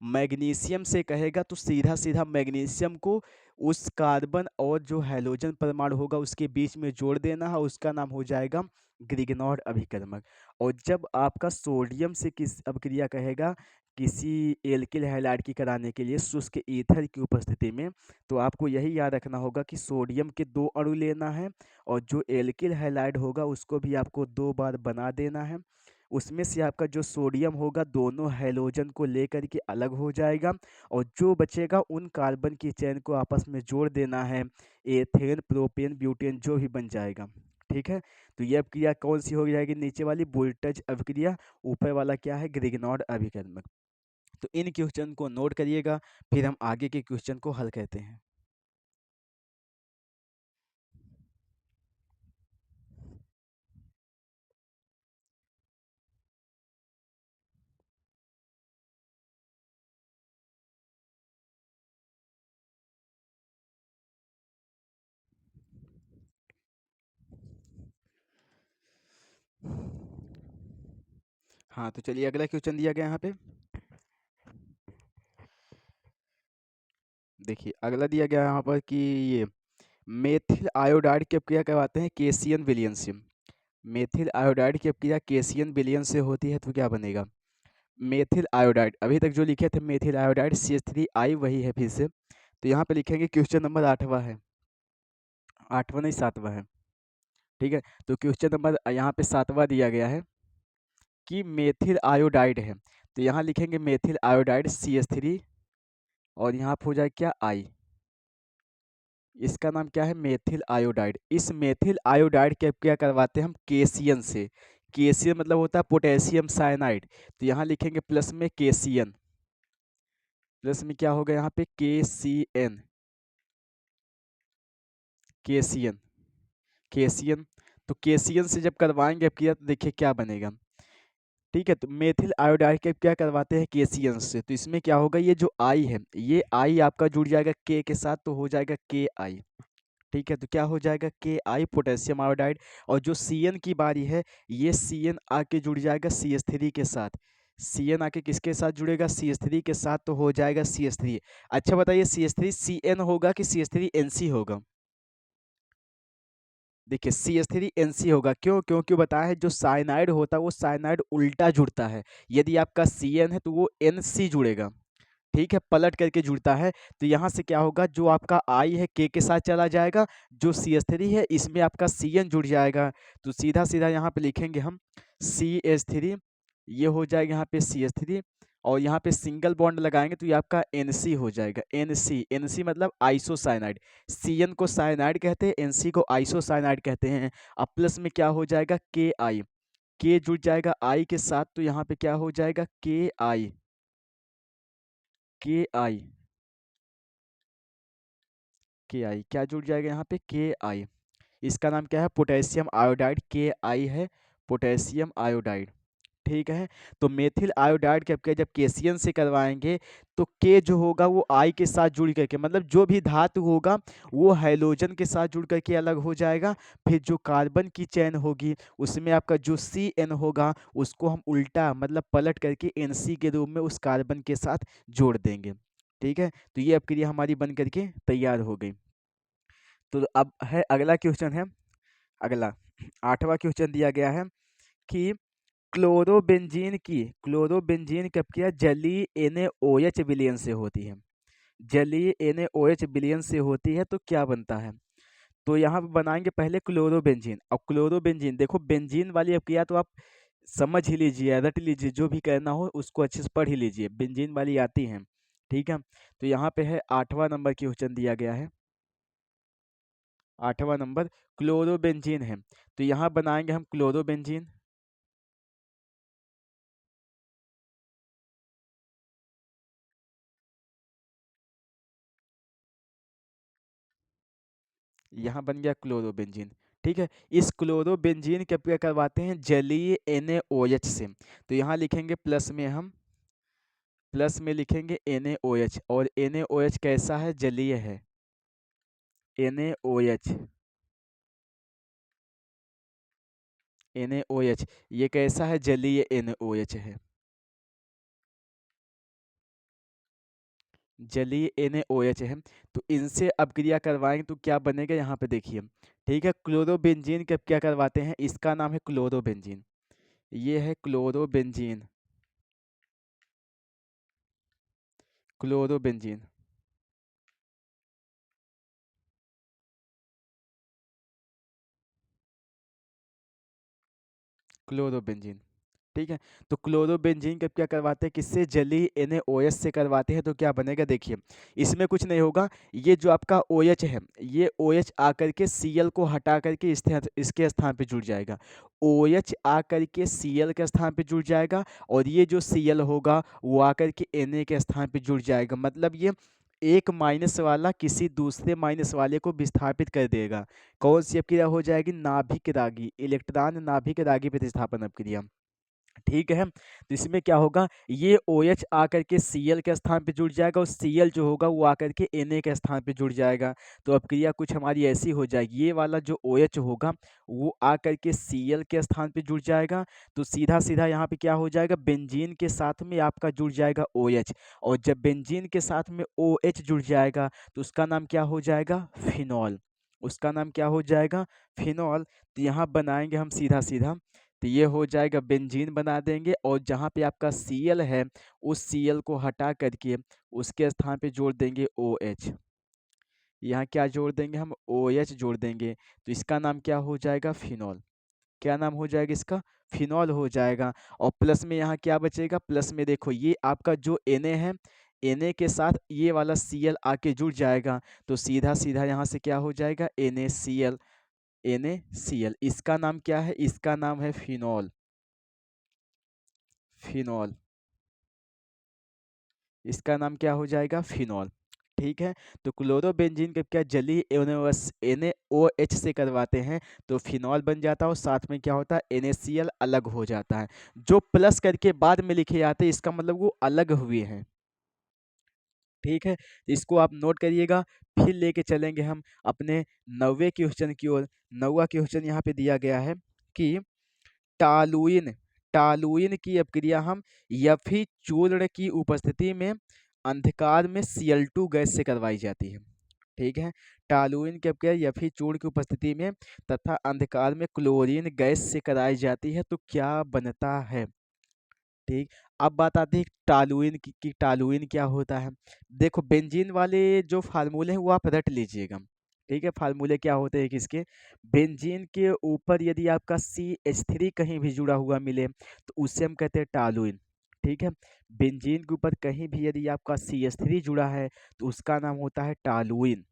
Speaker 1: मैग्नीशियम से कहेगा तो सीधा सीधा मैग्नीशियम को उस कार्बन और जो हैलोजन परमाणु होगा उसके बीच में जोड़ देना है, उसका नाम हो जाएगा ग्रिगनॉर्ड अभिकर्मक। और जब आपका सोडियम से किस अभिक्रिया कहेगा किसी एल्किल हैलाइड की कराने के लिए शुष्क ईथर की उपस्थिति में, तो आपको यही याद रखना होगा कि सोडियम के 2 अणु लेना है, और जो एल्किल हैलाइड होगा उसको भी आपको 2 बार बना देना है। उसमें से आपका जो सोडियम होगा दोनों हैलोजन को लेकर के अलग हो जाएगा, और जो बचेगा उन कार्बन की चेन को आपस में जोड़ देना है, एथेन प्रोपेन ब्यूटेन जो भी बन जाएगा। ठीक है, तो ये अभिक्रिया कौन सी हो जाएगी, नीचे वाली वोल्टेज अभिक्रिया, ऊपर वाला क्या है, ग्रिगनॉर्ड अभिकर्मक। तो इन क्वेश्चन को नोट करिएगा, फिर हम आगे के क्वेश्चन को हल करते हैं। हाँ, तो चलिए अगला क्वेश्चन दिया गया यहाँ पे। देखिए अगला दिया गया यहाँ पर कि ये मेथिल आयोडाइड की अपक्रिया करवाते हैं केसियन विलियन से। मेथिल आयोडाइड की अपक्रिया केसियन विलियन से होती है, तो क्या बनेगा, मेथिल आयोडाइड, अभी तक जो लिखे थे मेथिल आयोडाइड CH3I वही है फिर से। तो यहाँ पे लिखेंगे क्वेश्चन नंबर 8वां है, 8वां नहीं 7वां है। ठीक है, तो क्वेश्चन नंबर यहाँ पे 7वां दिया गया है कि मेथिल आयोडाइड है, तो यहाँ लिखेंगे मेथिल आयोडाइड CH3, और यहाँ पे हो जाए क्या आई, इसका नाम क्या है, मेथिल आयोडाइड। इस मेथिल आयोडाइड के क्या करवाते हैं हम केसियन से। केसियन मतलब होता है पोटेशियम साइनाइड, तो यहाँ लिखेंगे प्लस में केसियन, प्लस में क्या होगा यहाँ पे KCN, केसियन, केसियन। तो केसियन से जब करवाएंगे अब किया तो देखिए क्या बनेगा। ठीक है, तो मेथिल आयोडाइड के क्या करवाते हैं केसियन से, तो इसमें क्या होगा, ये जो आई है ये आई आपका जुड़ जाएगा के साथ, तो हो जाएगा KI। ठीक है, तो क्या हो जाएगा KI पोटेशियम आयोडाइड। और जो CN की बारी है, ये CN आके जुड़ जाएगा CH3 के साथ। CN आके किसके साथ जुड़ेगा, CH3 के साथ, तो हो जाएगा CH3। अच्छा बताइए CH3 CN होगा कि CH3 NC होगा। देखिए CH3 NC होगा, क्यों, क्योंकि बताया है जो साइनाइड होता है वो साइनाइड उल्टा जुड़ता है। यदि आपका CN है तो वो NC जुड़ेगा। ठीक है, पलट करके जुड़ता है। तो यहाँ से क्या होगा, जो आपका आई है के साथ चला जाएगा, जो CH3 है इसमें आपका CN जुड़ जाएगा। तो सीधा सीधा यहाँ पे लिखेंगे हम CH3, ये हो जाएगा यहाँ पे CH3, और यहाँ पे सिंगल बॉन्ड लगाएंगे तो ये आपका NC हो जाएगा। NC मतलब आइसोसाइनाइड। CN को साइनाइड कहते हैं, NC को आइसोसाइनाइड कहते हैं। अब प्लस में क्या हो जाएगा KI, के जुड़ जाएगा आई के साथ, तो यहाँ पे क्या हो जाएगा KI, KI, KI क्या जुड़ जाएगा यहाँ पे KI। इसका नाम क्या है, पोटेशियम आयोडाइड, KI है पोटेशियम आयोडाइड। ठीक है, तो मेथिल आयोडाइड के जब केसियन से करवाएंगे तो के जो होगा वो आई के साथ जुड़ करके, मतलब जो भी धातु होगा वो हाइड्रोजन के साथ जुड़ करके अलग हो जाएगा। फिर जो कार्बन की चेन होगी उसमें आपका जो CN होगा उसको हम उल्टा मतलब पलट करके NC के रूप में उस कार्बन के साथ जोड़ देंगे। ठीक है, तो ये अपक्रिया हमारी बन करके तैयार हो गई। तो अब है अगला क्वेश्चन है, अगला 8वां क्वेश्चन दिया गया है कि क्लोरोबेंजीन की अपक्रिया जलीय NaOH विलयन से होती है। जलीय NaOH विलयन से होती है तो क्या बनता है, तो यहाँ पे बनाएंगे पहले क्लोरोबेंजीन। अब क्लोरोबेंजीन देखो, बेंजीन वाली अपक्रिया तो आप समझ ही लीजिए, रट लीजिए, जो भी करना हो उसको अच्छे से पढ़ ही लीजिए, बेंजीन वाली आती है। ठीक है, तो यहाँ पे है 8वां नंबर क्वेश्चन दिया गया है, 8वां नंबर क्लोरोबेंजीन है, तो यहाँ बनाएंगे हम क्लोरोबेंजीन। यहाँ बन गया क्लोरोबेंजीन। ठीक है, इस क्लोरोबेंजीन के क्या करवाते हैं जलीय NaOH से, तो यहाँ लिखेंगे प्लस में हम, प्लस में लिखेंगे NaOH, और NaOH कैसा है, जलीय है। NaOH, NaOH ये कैसा है, जलीय NaOH है। जलीय NaOH है। तो इनसे अपक्रिया करवाएंगे तो क्या बनेगा, यहाँ पे देखिए। ठीक है, क्लोरोबेंजीन का क्या करवाते हैं, इसका नाम है क्लोरोबेंजीन। ये है क्लोरोबेंजीन, क्लोरोबेंजीन, क्लोरोबेंजीन। ठीक है, तो क्लोरोबेंजीन का क्या करवाते हैं, किससे, जलीय NaOH से करवाते हैं। तो क्या बनेगा देखिए, इसमें कुछ नहीं होगा, ये जो आपका OH है, ये OH आकर के Cl को हटा करके इसके स्थान पे जुड़ जाएगा। OH आकर के Cl के स्थान पे जुड़ जाएगा, और ये जो Cl होगा वो आकर के Na के स्थान पे जुड़ जाएगा। मतलब ये एक माइनस वाला किसी दूसरे माइनस वाले को विस्थापित कर देगा। कौन सी अपक्रिया हो जाएगी, नाभिक रागी, इलेक्ट्रॉन नाभिक रागी प्रतिस्थापन अपक्रिया। ठीक है, तो इसमें क्या होगा, ये OH आकर के Cl के स्थान पे जुड़ जाएगा, और Cl जो होगा वो आकर के Na के स्थान पे जुड़ जाएगा। तो अब क्रिया कुछ हमारी ऐसी हो जाएगी, ये वाला जो OH होगा वो आकर के Cl के स्थान पे जुड़ जाएगा। तो सीधा सीधा यहाँ पे क्या हो जाएगा, बेंजीन के साथ में आपका जुड़ जाएगा OH, और जब बेंजीन के साथ में OH जुड़ जाएगा तो उसका नाम क्या हो जाएगा, फिनॉल। उसका नाम क्या हो जाएगा, फिनॉल। तो यहाँ बनाएंगे हम सीधा सीधा, तो ये हो जाएगा बेंजीन बना देंगे, और जहाँ पे आपका Cl है उस Cl को हटा करके उसके स्थान पे जोड़ देंगे OH। यहाँ क्या जोड़ देंगे हम, OH जोड़ देंगे। तो इसका नाम क्या हो जाएगा, फिनॉल। क्या नाम हो जाएगा इसका, फिनॉल हो जाएगा। और प्लस में यहाँ क्या बचेगा, प्लस में देखो ये आपका जो Na है, Na के साथ ये वाला Cl आके जुड़ जाएगा। तो सीधा सीधा यहाँ से क्या हो जाएगा, NaCl। NaCl, इसका नाम क्या है, इसका नाम है फिनॉल। फिनॉल, इसका नाम क्या हो जाएगा, फिनॉल। ठीक है, तो क्लोरोबेंजीन का क्या, जलीय NaOH से करवाते हैं तो फिनॉल बन जाता है, और साथ में क्या होता है, NaCl अलग हो जाता है। जो प्लस करके बाद में लिखे जाते हैं इसका मतलब वो अलग हुए हैं। ठीक है, तो इसको आप नोट करिएगा। फिर लेके चलेंगे हम अपने 9वें क्वेश्चन की ओर। 9वां क्वेश्चन यहाँ पे दिया गया है कि टालुइन, टालुइन की अपक्रिया हम यफी चूर्ण की उपस्थिति में अंधकार में Cl2 गैस से करवाई जाती है। ठीक है, टालुइन की अपक्रिया यफी चूर्ण की उपस्थिति में तथा अंधकार में क्लोरीन गैस से कराई जाती है, तो क्या बनता है। ठीक, अब बात आती है टालुइन की कि टालुइन क्या होता है। देखो बेंजीन वाले जो फार्मूले हैं वो आप रट लीजिएगा। ठीक है, फार्मूले क्या होते हैं किसके, बेंजीन के ऊपर यदि आपका CH3 कहीं भी जुड़ा हुआ मिले तो उससे हम कहते हैं टालुइन। ठीक है, बेंजीन के ऊपर कहीं भी यदि आपका CH3 जुड़ा है तो उसका नाम होता है टालुइन।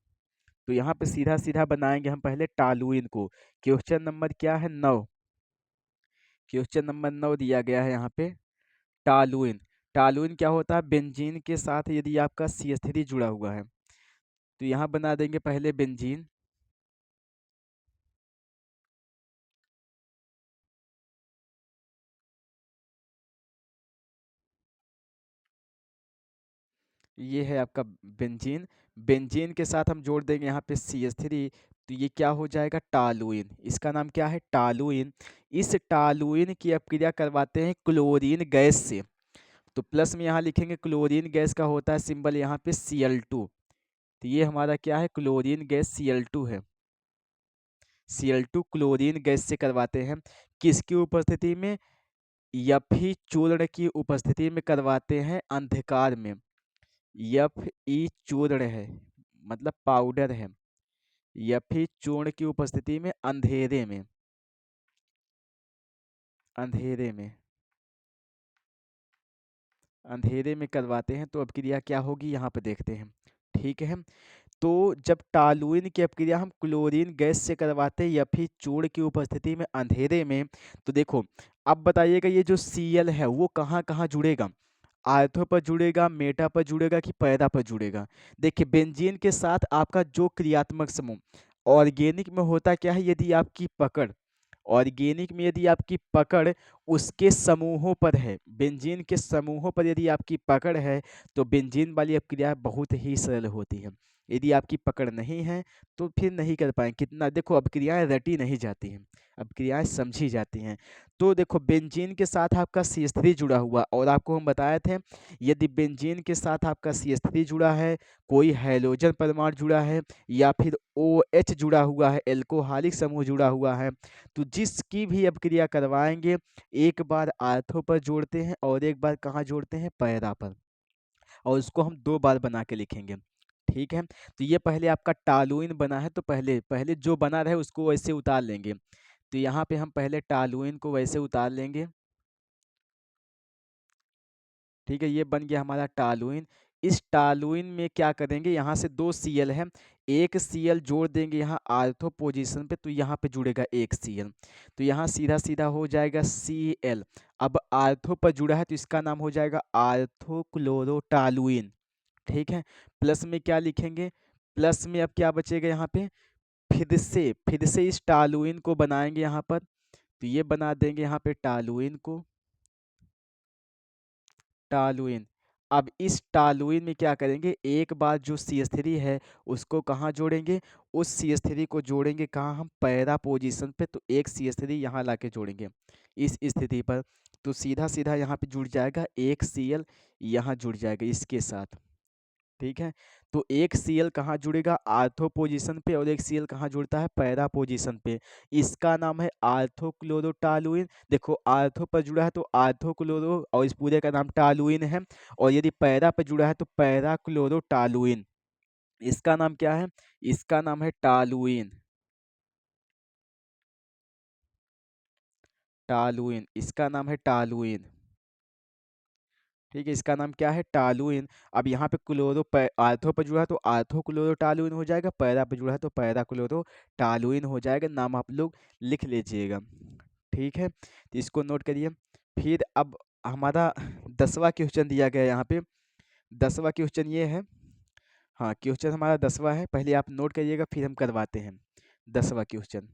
Speaker 1: तो यहाँ पे सीधा सीधा बनाएंगे हम पहले टालुइन को। क्वेश्चन नंबर क्या है, 9। क्वेश्चन नंबर 9 दिया गया है यहाँ पे, टालुइन। टालुइन क्या होता है, बेंजीन के साथ यदि आपका CH3 जुड़ा हुआ है तो यहाँ बना देंगे पहले बेंजीन। ये है आपका बेंजीन। बेंजीन के साथ हम जोड़ देंगे यहाँ पे CH3, तो ये क्या हो जाएगा, टालुइन। इसका नाम क्या है, टालुइन। इस टालुइन की अपक्रिया करवाते हैं क्लोरीन गैस से। तो प्लस में यहाँ लिखेंगे क्लोरीन गैस का होता है सिंबल यहाँ पे Cl2। तो ये हमारा क्या है, क्लोरीन गैस Cl2 है। Cl2 क्लोरीन गैस से करवाते हैं, किसकी उपस्थिति में, यफी चूर्ण की उपस्थिति में करवाते हैं अंधकार में। यफी चूर्ण है मतलब पाउडर है, यफी चूर्ण की उपस्थिति में अंधेरे में, अंधेरे में, अंधेरे में करवाते हैं। तो अब क्रिया क्या होगी यहाँ पे देखते हैं। ठीक है, तो जब टालुइन की अपक्रिया हम क्लोरीन गैस से करवाते हैं या फिर चूर्ण की उपस्थिति में अंधेरे में, तो देखो अब बताइएगा ये जो Cl है वो कहाँ कहाँ जुड़ेगा, आयथो पर जुड़ेगा, मेटा पर जुड़ेगा कि पैरा पर जुड़ेगा। देखिए बेंजीन के साथ आपका जो क्रियात्मक समूह ऑर्गेनिक में होता क्या है, यदि आपकी पकड़, ऑर्गेनिक में यदि आपकी पकड़ उसके समूहों पर है, बेंजीन के समूहों पर यदि आपकी पकड़ है तो बेंजीन वाली अपक्रिया बहुत ही सरल होती है। यदि आपकी पकड़ नहीं है तो फिर नहीं कर पाएंगे। कितना देखो, अब क्रियाएं रटी नहीं जाती हैं, अब क्रियाएं समझी जाती हैं। तो देखो बेंजीन के साथ आपका CH3 जुड़ा हुआ, और आपको हम बताए थे यदि बेंजीन के साथ आपका CH3 जुड़ा है, कोई हाइड्रोजन परमाणु जुड़ा है, या फिर OH जुड़ा हुआ है, एल्कोहलिक समूह जुड़ा हुआ है, तो जिसकी भी अब क्रिया करवाएंगे एक बार आर्थो पर जोड़ते हैं और एक बार कहाँ जोड़ते हैं, पैरा पर, और उसको हम 2 बार बना के लिखेंगे। ठीक है, तो ये पहले आपका टालुइन बना है, तो पहले पहले जो बना रहे उसको वैसे उतार लेंगे। तो यहाँ पे हम पहले टालुइन को वैसे उतार लेंगे। ठीक है, ये बन गया हमारा टालुइन। इस टालुइन में क्या करेंगे, यहाँ से 2 Cl है, एक Cl जोड़ देंगे यहाँ आर्थो पोजीशन पे, तो यहाँ पे जुड़ेगा एक Cl, तो यहाँ सीधा सीधा हो जाएगा Cl। अब आर्थो पर जुड़ा है तो इसका नाम हो जाएगा आर्थो क्लोरोटालुइन। ठीक है, प्लस में क्या लिखेंगे, प्लस में अब क्या बचेगा यहाँ पे, फिर से इस टालुइन को बनाएंगे यहाँ पर, तो ये बना देंगे यहाँ पे टालुइन को, टालुइन। अब इस टालुइन में क्या करेंगे, एक बार जो CH3 है उसको कहाँ जोड़ेंगे, उस CH3 को जोड़ेंगे कहाँ, हम पैरा पोजीशन पे, तो एक CH3 यहाँ लाके जोड़ेंगे इस स्थिति पर, तो सीधा सीधा यहाँ पे जुड़ जाएगा एक Cl, यहाँ जुड़ जाएगा इसके साथ। ठीक है, तो एक Cl कहाँ जुड़ेगा, आर्थो पोजीशन पे, और एक Cl कहाँ जुड़ता है, पैरा पोजीशन पे। इसका नाम है आर्थो क्लोरोटालुइन। देखो आर्थो पर जुड़ा है तो आर्थो क्लोरो, और इस पूरे का नाम टालुइन है, और यदि पैरा पर जुड़ा है तो पैरा क्लोरोटालुइन। इसका नाम क्या है, इसका नाम है टालुइन, टालुइन, इसका नाम है टालुइन। ठीक है, इसका नाम क्या है, टालुइन। अब यहाँ पे आर्थो पर जुड़ा है तो आर्थो क्लोरो टालुइन हो जाएगा, पैरा पे जुड़ा है तो पैरा क्लोरो टालुइन हो जाएगा, नाम आप लोग लिख लीजिएगा। ठीक है, तो इसको नोट करिए। फिर अब हमारा 10वां क्वेश्चन दिया गया है यहाँ पे, 10वां क्वेश्चन ये है, हाँ क्वेश्चन हमारा 10वां है, पहले आप नोट करिएगा फिर हम करवाते हैं 10वां क्वेश्चन।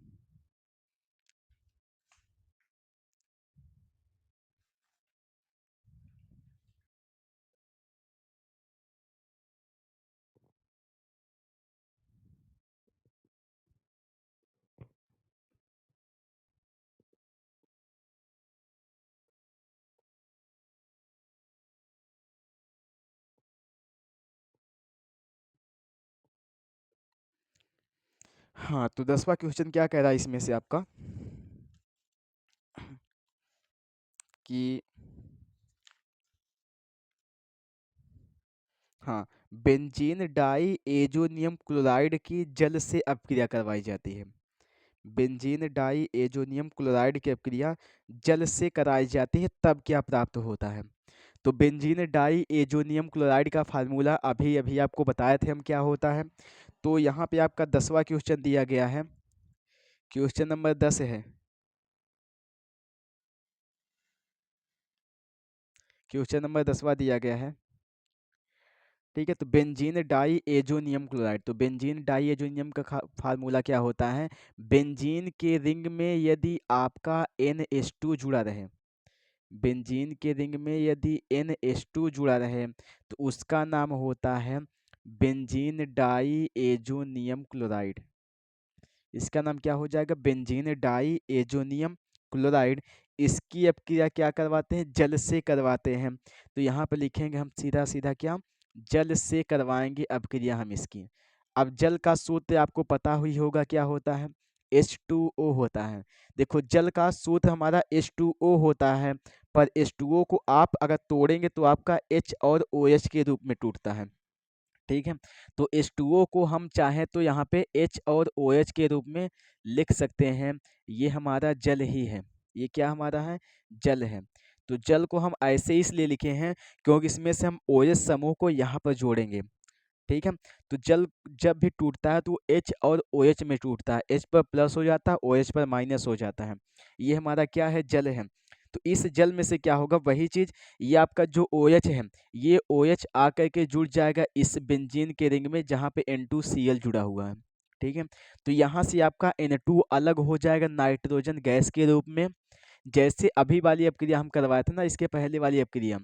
Speaker 1: हाँ, तो 10वां क्वेश्चन क्या कह रहा है इसमें से आपका, कि हाँ, बेंजीन डाई एजोनियम क्लोराइड की जल से अपक्रिया करवाई जाती है। बेंजीन डाई एजोनियम क्लोराइड की अपक्रिया जल से कराई जाती है, तब क्या प्राप्त होता है। तो बेंजीन डाई एजोनियम क्लोराइड का फार्मूला अभी अभी आपको बताए थे हम क्या होता है। तो यहाँ पे आपका 10वां क्वेश्चन दिया गया है, क्वेश्चन नंबर 10 है, क्वेश्चन नंबर 10वां दिया गया है। ठीक है, तो बेंजीन डाई एजोनियम क्लोराइड, तो बेंजीन डाई एजोनियम का फार्मूला क्या होता है, बेंजीन के रिंग में यदि आपका NH2 जुड़ा रहे, बेंजीन के रिंग में यदि NH2 जुड़ा रहे तो उसका नाम होता है बेंजीन डाई एजोनियम क्लोराइड। इसका नाम क्या हो जाएगा, बेंजीन डाई एजोनियम क्लोराइड। इसकी अपक्रिया क्या करवाते हैं, जल से करवाते हैं, तो यहाँ पर लिखेंगे हम सीधा सीधा क्या, जल से करवाएंगे अपक्रिया हम इसकी। अब जल का सूत्र आपको पता हुई होगा क्या होता है, H2O होता है। देखो जल का सूत्र हमारा H2O होता है, पर H2O को आप अगर तोड़ेंगे तो आपका H और OH के रूप में टूटता है। ठीक है, तो H2O को हम चाहें तो यहाँ पे H और OH के रूप में लिख सकते हैं, ये हमारा जल ही है, ये क्या हमारा है, जल है। तो जल को हम ऐसे इसलिए लिखे हैं क्योंकि इसमें से हम OH समूह को यहाँ पर जोड़ेंगे। ठीक है, तो जल जब भी टूटता है तो H और OH में टूटता है, H पर प्लस हो जाता है, OH पर माइनस हो जाता है, ये हमारा क्या है, जल है। तो इस जल में से क्या होगा, वही चीज, ये आपका जो OH है, ये OH आकर के जुड़ जाएगा इस बेंजीन के रिंग में जहाँ पे N2Cl जुड़ा हुआ है। ठीक है, तो यहाँ से आपका N2 अलग हो जाएगा नाइट्रोजन गैस के रूप में, जैसे अभी वाली अपक्रिया हम करवाए थे ना, इसके पहले वाली अपक्रिया,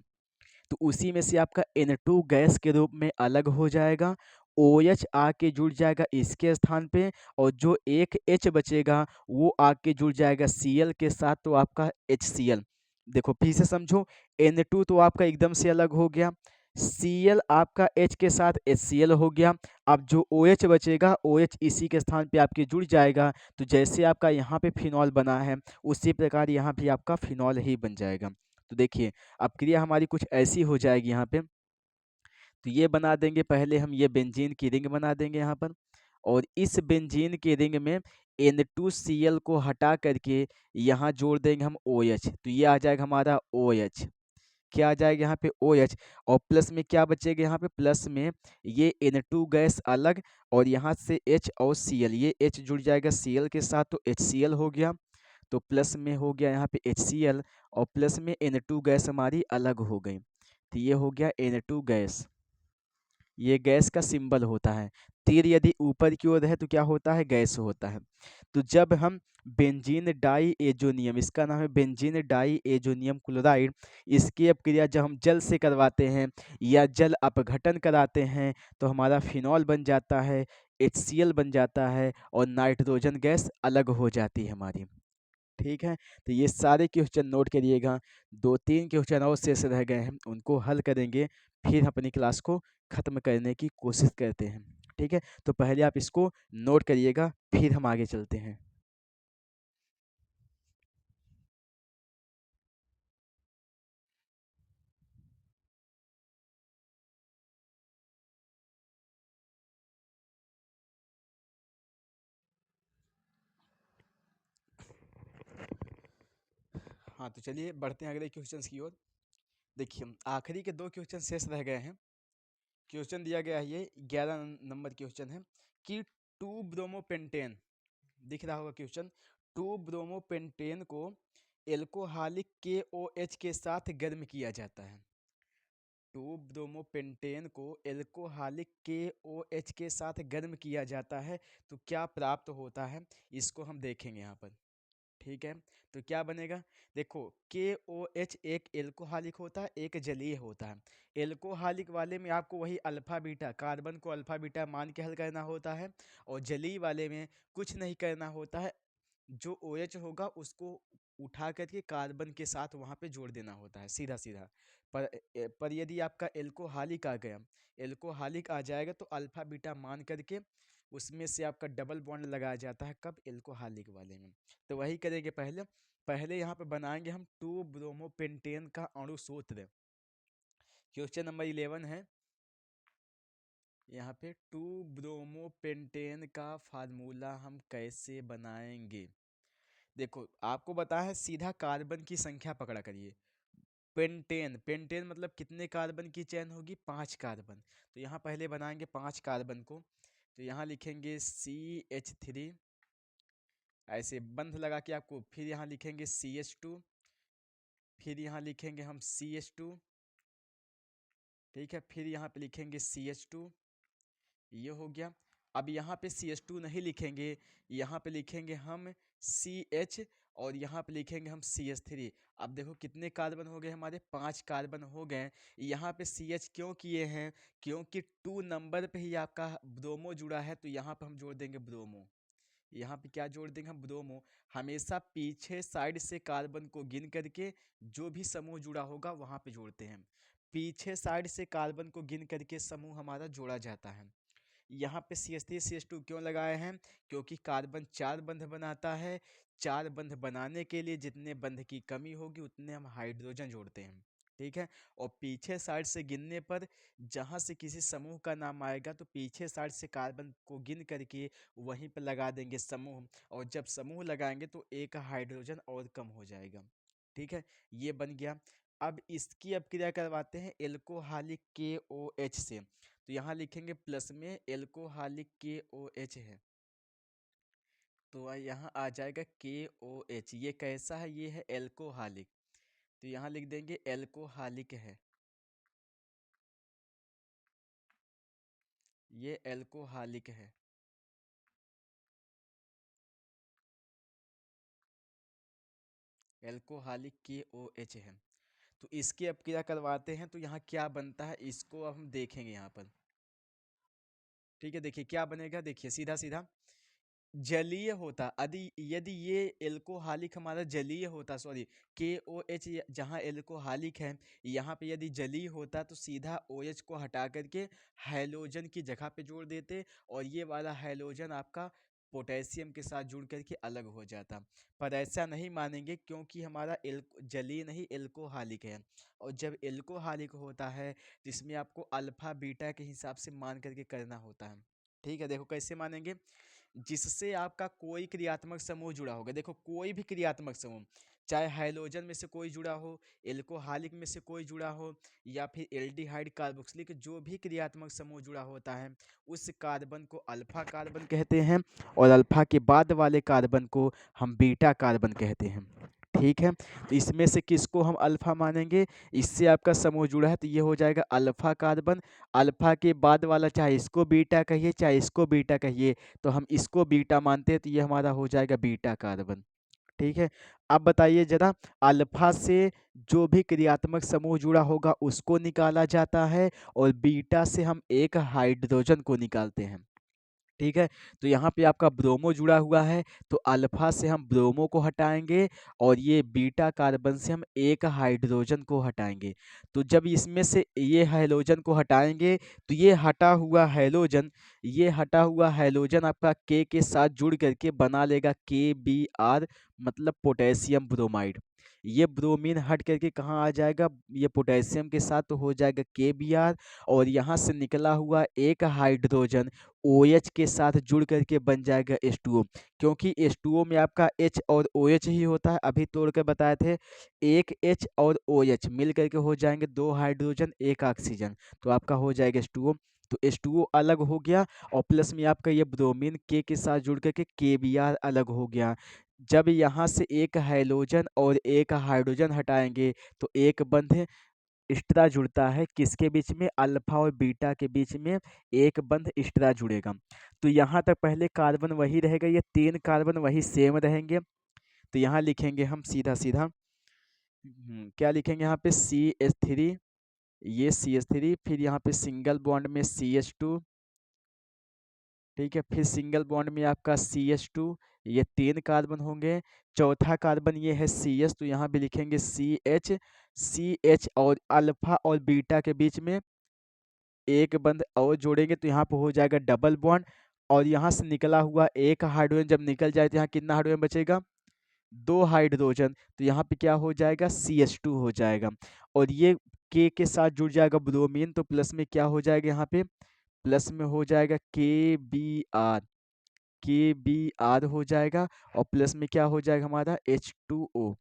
Speaker 1: तो उसी में से आपका N2 गैस के रूप में अलग हो जाएगा, ओ एच आके जुड़ जाएगा इसके स्थान पे, और जो एक एच बचेगा वो आके जुड़ जाएगा सी एल के साथ, तो आपका एच सी एल। देखो फिर से समझो, एन टू तो आपका एकदम से अलग हो गया, सी एल आपका एच के साथ एच सी एल हो गया। अब जो ओ एच बचेगा, ओ एच इसी के स्थान पे आपके जुड़ जाएगा, तो जैसे आपका यहाँ पे फिनॉल बना है उसी प्रकार यहाँ भी आपका फिनॉल ही बन जाएगा। तो देखिए अब क्रिया हमारी कुछ ऐसी हो जाएगी यहाँ पे। तो ये बना देंगे, पहले हम ये बेंजीन की रिंग बना देंगे यहाँ पर, और इस बेंजीन के रिंग में N2Cl को हटा करके यहाँ जोड़ देंगे हम OH, तो ये आ जाएगा हमारा OH। क्या आ जाएगा यहाँ पे OH, और प्लस में क्या बचेगा यहाँ पे, प्लस में ये N2 गैस अलग, और यहाँ से H और Cl, ये H जुड़ जाएगा Cl के साथ, तो HCl हो गया। तो प्लस में हो गया यहाँ पे HCl, और प्लस में N2 गैस हमारी अलग हो गई, तो ये हो गया N2 गैस। ये गैस का सिंबल होता है। तीर यदि ऊपर की ओर है तो क्या होता है, गैस होता है। तो जब हम बेंजीन डाई एजोनियम, इसका नाम है बेंजीन डाई एजोनियम क्लोराइड, इसकी अपक्रिया जब हम जल से करवाते हैं या जल अपघटन कराते हैं तो हमारा फिनॉल बन जाता है, HCl बन जाता है, और नाइट्रोजन गैस अलग हो जाती है हमारी। ठीक है, तो ये सारे क्वेश्चन नोट करिएगा। 2-3 क्वेश्चन और शेष रह गए हैं, उनको हल करेंगे, फिर अपनी क्लास को ख़त्म करने की कोशिश करते हैं। ठीक है, तो पहले आप इसको नोट करिएगा, फिर हम आगे चलते हैं। हाँ, तो चलिए बढ़ते हैं अगले क्वेश्चंस की ओर। देखिए आखिरी के 2 क्वेश्चन शेष रह गए हैं। क्वेश्चन दिया गया है, ये 11 नंबर क्वेश्चन है कि 2 ब्रोमोपेंटेन, दिख रहा होगा क्वेश्चन, 2 ब्रोमोपेंटेन को एल्कोहलिक KOH के साथ गर्म किया जाता है। 2 ब्रोमोपेंटेन को एल्कोहलिक KOH के साथ गर्म किया जाता है, तो क्या प्राप्त होता है, इसको हम देखेंगे यहाँ पर। ठीक है, तो क्या बनेगा, देखो KOH एक एल्कोहलिक होता है, एक जलीय होता है। एल्कोहलिक वाले में आपको वही अल्फा बीटा, कार्बन को अल्फा बीटा मान के हल करना होता है, और जलीय वाले में कुछ नहीं करना होता है, जो OH होगा उसको उठा करके कार्बन के साथ वहाँ पे जोड़ देना होता है, सीधा सीधा। पर यदि आपका एल्कोहलिक आ गया, एल्कोहलिक आ जाएगा तो अल्फा बीटा मान करके उसमें से आपका डबल बॉन्ड लगाया जाता है, कब, एल्कोहलिक वाले में। तो वही करेंगे, पहले पहले यहाँ पे बनाएंगे हम 2 ब्रोमोपेंटेन का अणु सूत्र। क्वेश्चन नंबर 11 है यहाँ पे, 2 ब्रोमोपेंटेन का फार्मूला हम कैसे बनाएंगे। देखो आपको बताया है सीधा कार्बन की संख्या पकड़ा करिए। पेंटेन, पेंटेन मतलब कितने कार्बन की चेन होगी, 5 कार्बन। तो यहाँ पहले बनाएंगे 5 कार्बन को, तो यहाँ लिखेंगे CH3, ऐसे बंध लगा के आपको, फिर यहाँ लिखेंगे CH2, फिर यहाँ लिखेंगे हम CH2। ठीक है, फिर यहाँ पे लिखेंगे CH2, ये हो गया। अब यहाँ पे CH2 नहीं लिखेंगे, यहाँ पे लिखेंगे हम CH, और यहाँ पे लिखेंगे हम CH3। अब देखो कितने कार्बन हो गए हमारे, 5 कार्बन हो गए। यहाँ पे CH क्यों किए हैं, क्योंकि 2 नंबर पे ही आपका ब्रोमो जुड़ा है, तो यहाँ पे हम जोड़ देंगे ब्रोमो। यहाँ पे क्या जोड़ देंगे हम, ब्रोमो। हमेशा पीछे साइड से कार्बन को गिन करके जो भी समूह जुड़ा होगा वहाँ पे जोड़ते हैं। पीछे साइड से कार्बन को गिन करके समूह हमारा जोड़ा जाता है। यहाँ पे CH3 CH2 क्यों लगाए हैं, क्योंकि कार्बन 4 बंध बनाता है। 4 बंध बनाने के लिए जितने बंध की कमी होगी उतने हम हाइड्रोजन जोड़ते हैं। ठीक है, और पीछे साइड से गिनने पर जहाँ से किसी समूह का नाम आएगा तो पीछे साइड से कार्बन को गिन करके वहीं पर लगा देंगे समूह, और जब समूह लगाएंगे तो एक हाइड्रोजन और कम हो जाएगा। ठीक है, ये बन गया। अब इसकी अपक्रिया करवाते हैं एल्कोहलिक KOH से, तो यहाँ लिखेंगे प्लस में एल्कोहलिक KOH है, तो यहाँ आ जाएगा KOH। ये कैसा है, ये है एल्कोहलिक, तो यहाँ लिख देंगे एल्कोहलिक है, ये एल्कोहलिक है। एल्कोहलिक KOH है, तो इसकी अपक्रिया करवाते हैं, तो यहाँ क्या बनता है इसको अब हम देखेंगे यहाँ पर। ठीक है, देखिए क्या बनेगा, देखिए सीधा सीधा जलीय होता, यदि यदि ये एल्कोहलिक हमारा जलीय होता, सॉरी KOH, जहाँ एल्कोहलिक है यहाँ पे यदि जलीय होता तो सीधा OH को हटा करके हैलोजन की जगह पे जोड़ देते, और ये वाला हैलोजन आपका पोटेशियम के साथ जुड़ करके अलग हो जाता। पर ऐसा नहीं मानेंगे, क्योंकि हमारा जलीय नहीं एल्कोहलिक है, और जब एल्कोहलिक होता है तो इसमें आपको अल्फा बीटा के हिसाब से मान करके करना होता है। ठीक है, देखो कैसे मानेंगे, जिससे आपका कोई क्रियात्मक समूह जुड़ा होगा, देखो कोई भी क्रियात्मक समूह, चाहे हाइड्रोजन में से कोई जुड़ा हो, एल्कोहलिक में से कोई जुड़ा हो, या फिर एल्डिहाइड कार्बोक्सिलिक, जो भी क्रियात्मक समूह जुड़ा होता है उस कार्बन को अल्फा कार्बन कहते हैं, और अल्फा के बाद वाले कार्बन को हम बीटा कार्बन कहते हैं। ठीक है, तो इसमें से किसको हम अल्फा मानेंगे, इससे आपका समूह जुड़ा है तो ये हो जाएगा अल्फा कार्बन। अल्फा के बाद वाला चाहे इसको बीटा कहिए चाहे इसको बीटा कहिए, तो हम इसको बीटा मानते हैं तो ये हमारा हो जाएगा बीटा कार्बन। ठीक है, अब बताइए जरा, अल्फा से जो भी क्रियात्मक समूह जुड़ा होगा उसको निकाला जाता है, और बीटा से हम एक हाइड्रोजन को निकालते हैं। ठीक है, तो यहाँ पे आपका ब्रोमो जुड़ा हुआ है, तो अल्फा से हम ब्रोमो को हटाएंगे, और ये बीटा कार्बन से हम एक हाइड्रोजन को हटाएंगे। तो जब इसमें से ये हाइड्रोजन को हटाएंगे तो ये हटा हुआ हाइड्रोजन आपका के साथ जुड़ करके बना लेगा KBr, मतलब पोटेशियम ब्रोमाइड। ये ब्रोमीन हट करके कहाँ आ जाएगा, ये पोटेशियम के साथ तो हो जाएगा KBr, और यहाँ से निकला हुआ एक हाइड्रोजन OH के साथ जुड़ करके बन जाएगा H2O, क्योंकि H2O में आपका H और OH ही होता है, अभी तोड़ के बताए थे। एक H और OH मिल करके हो जाएंगे दो हाइड्रोजन एक ऑक्सीजन, तो आपका हो जाएगा H2O। तो H2O अलग हो गया, और प्लस में आपका ये ब्रोमीन के साथ जुड़ करके KBr अलग हो गया। जब यहाँ से एक हाइड्रोजन और एक हाइड्रोजन हटाएंगे तो एक बंध एक्स्ट्रा जुड़ता है, किसके बीच में, अल्फा और बीटा के बीच में एक बंध एक्स्ट्रा जुड़ेगा। तो यहाँ तक पहले कार्बन वही रहेगा, ये तीन कार्बन वही सेम रहेंगे। तो यहाँ लिखेंगे हम सीधा सीधा, क्या लिखेंगे यहाँ पे CH3, ये CH3, फिर यहाँ पे सिंगल बॉन्ड में CH2। ठीक है, फिर सिंगल बॉन्ड में आपका CH2, ये तीन कार्बन होंगे। चौथा कार्बन ये है CH, तो यहाँ भी लिखेंगे CH, और अल्फा और बीटा के बीच में एक बंध और जोड़ेंगे तो यहाँ पे हो जाएगा डबल बॉन्ड, और यहाँ से निकला हुआ एक हाइड्रोजन जब निकल जाए तो यहाँ कितना हाइड्रोजन बचेगा, दो हाइड्रोजन, तो यहाँ पे क्या हो जाएगा, CH2 हो जाएगा। और ये के साथ जुड़ जाएगा ब्रोमीन, तो प्लस में क्या हो जाएगा, यहाँ पे प्लस में हो जाएगा के बी आर हो जाएगा, और प्लस में क्या हो जाएगा हमारा H2O,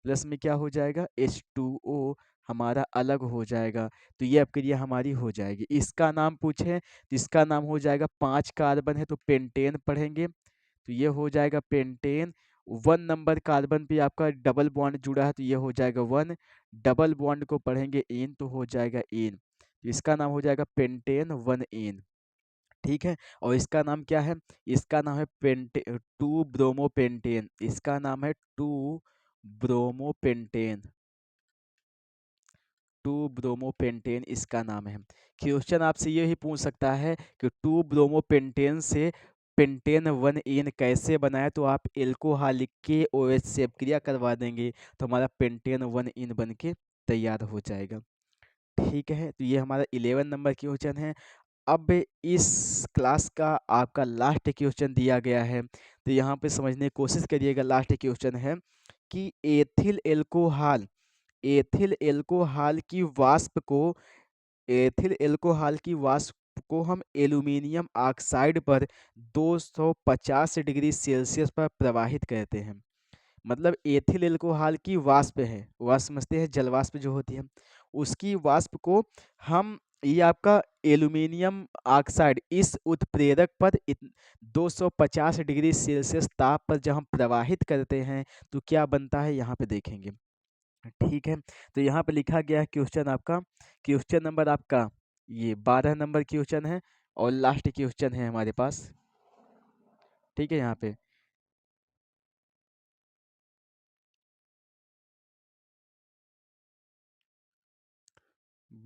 Speaker 1: प्लस में क्या हो जाएगा H2O हमारा अलग हो जाएगा। तो ये अब क्रिया हमारी हो जाएगी। इसका नाम पूछे तो इसका नाम हो जाएगा, 5 कार्बन है तो पेंटेन पढ़ेंगे, तो ये हो जाएगा पेंटेन। 1 नंबर कार्बन पे आपका डबल बॉन्ड जुड़ा है तो ये हो जाएगा 1, डबल बॉन्ड को पढ़ेंगे इन तो हो जाएगा इन, तो इसका नाम हो जाएगा पेंटेन 1 इन। ठीक है, और इसका नाम क्या है, इसका नाम है 2 ब्रोमोपेंटेन, इसका नाम है ब्रोमोपेंटेन 2 ब्रोमोपेंटेन इसका नाम है। क्वेश्चन आपसे ये ही पूछ सकता है कि 2 ब्रोमोपेंटेन से पेंटेन 1 इन कैसे बनाए, तो आप एल्कोहलिक के OH से क्रिया करवा देंगे तो हमारा पेंटेन 1 इन बन के तैयार हो जाएगा। ठीक है, तो ये हमारा 11 नंबर क्वेश्चन है। अब इस क्लास का आपका लास्ट क्वेश्चन दिया गया है, तो यहाँ पे समझने की कोशिश करिएगा। लास्ट क्वेश्चन है कि एथिल एल्कोहल की वाष्प को एथिल एल्कोहल की वाष्प को हम एल्यूमिनियम ऑक्साइड पर 250 डिग्री सेल्सियस पर प्रवाहित करते हैं। मतलब एथिल एल्कोहल की वाष्प है, वाष्प समझते हैं, जल वाष्प जो होती है, उसकी वाष्प को हम, ये आपका एल्यूमिनियम ऑक्साइड इस उत्प्रेरक पर 250 डिग्री सेल्सियस ताप पर जब हम प्रवाहित करते हैं तो क्या बनता है, यहाँ पे देखेंगे। ठीक है, तो यहाँ पे लिखा गया है क्वेश्चन आपका, क्वेश्चन नंबर आपका ये 12 नंबर क्वेश्चन है, और लास्ट क्वेश्चन है हमारे पास। ठीक है, यहाँ पे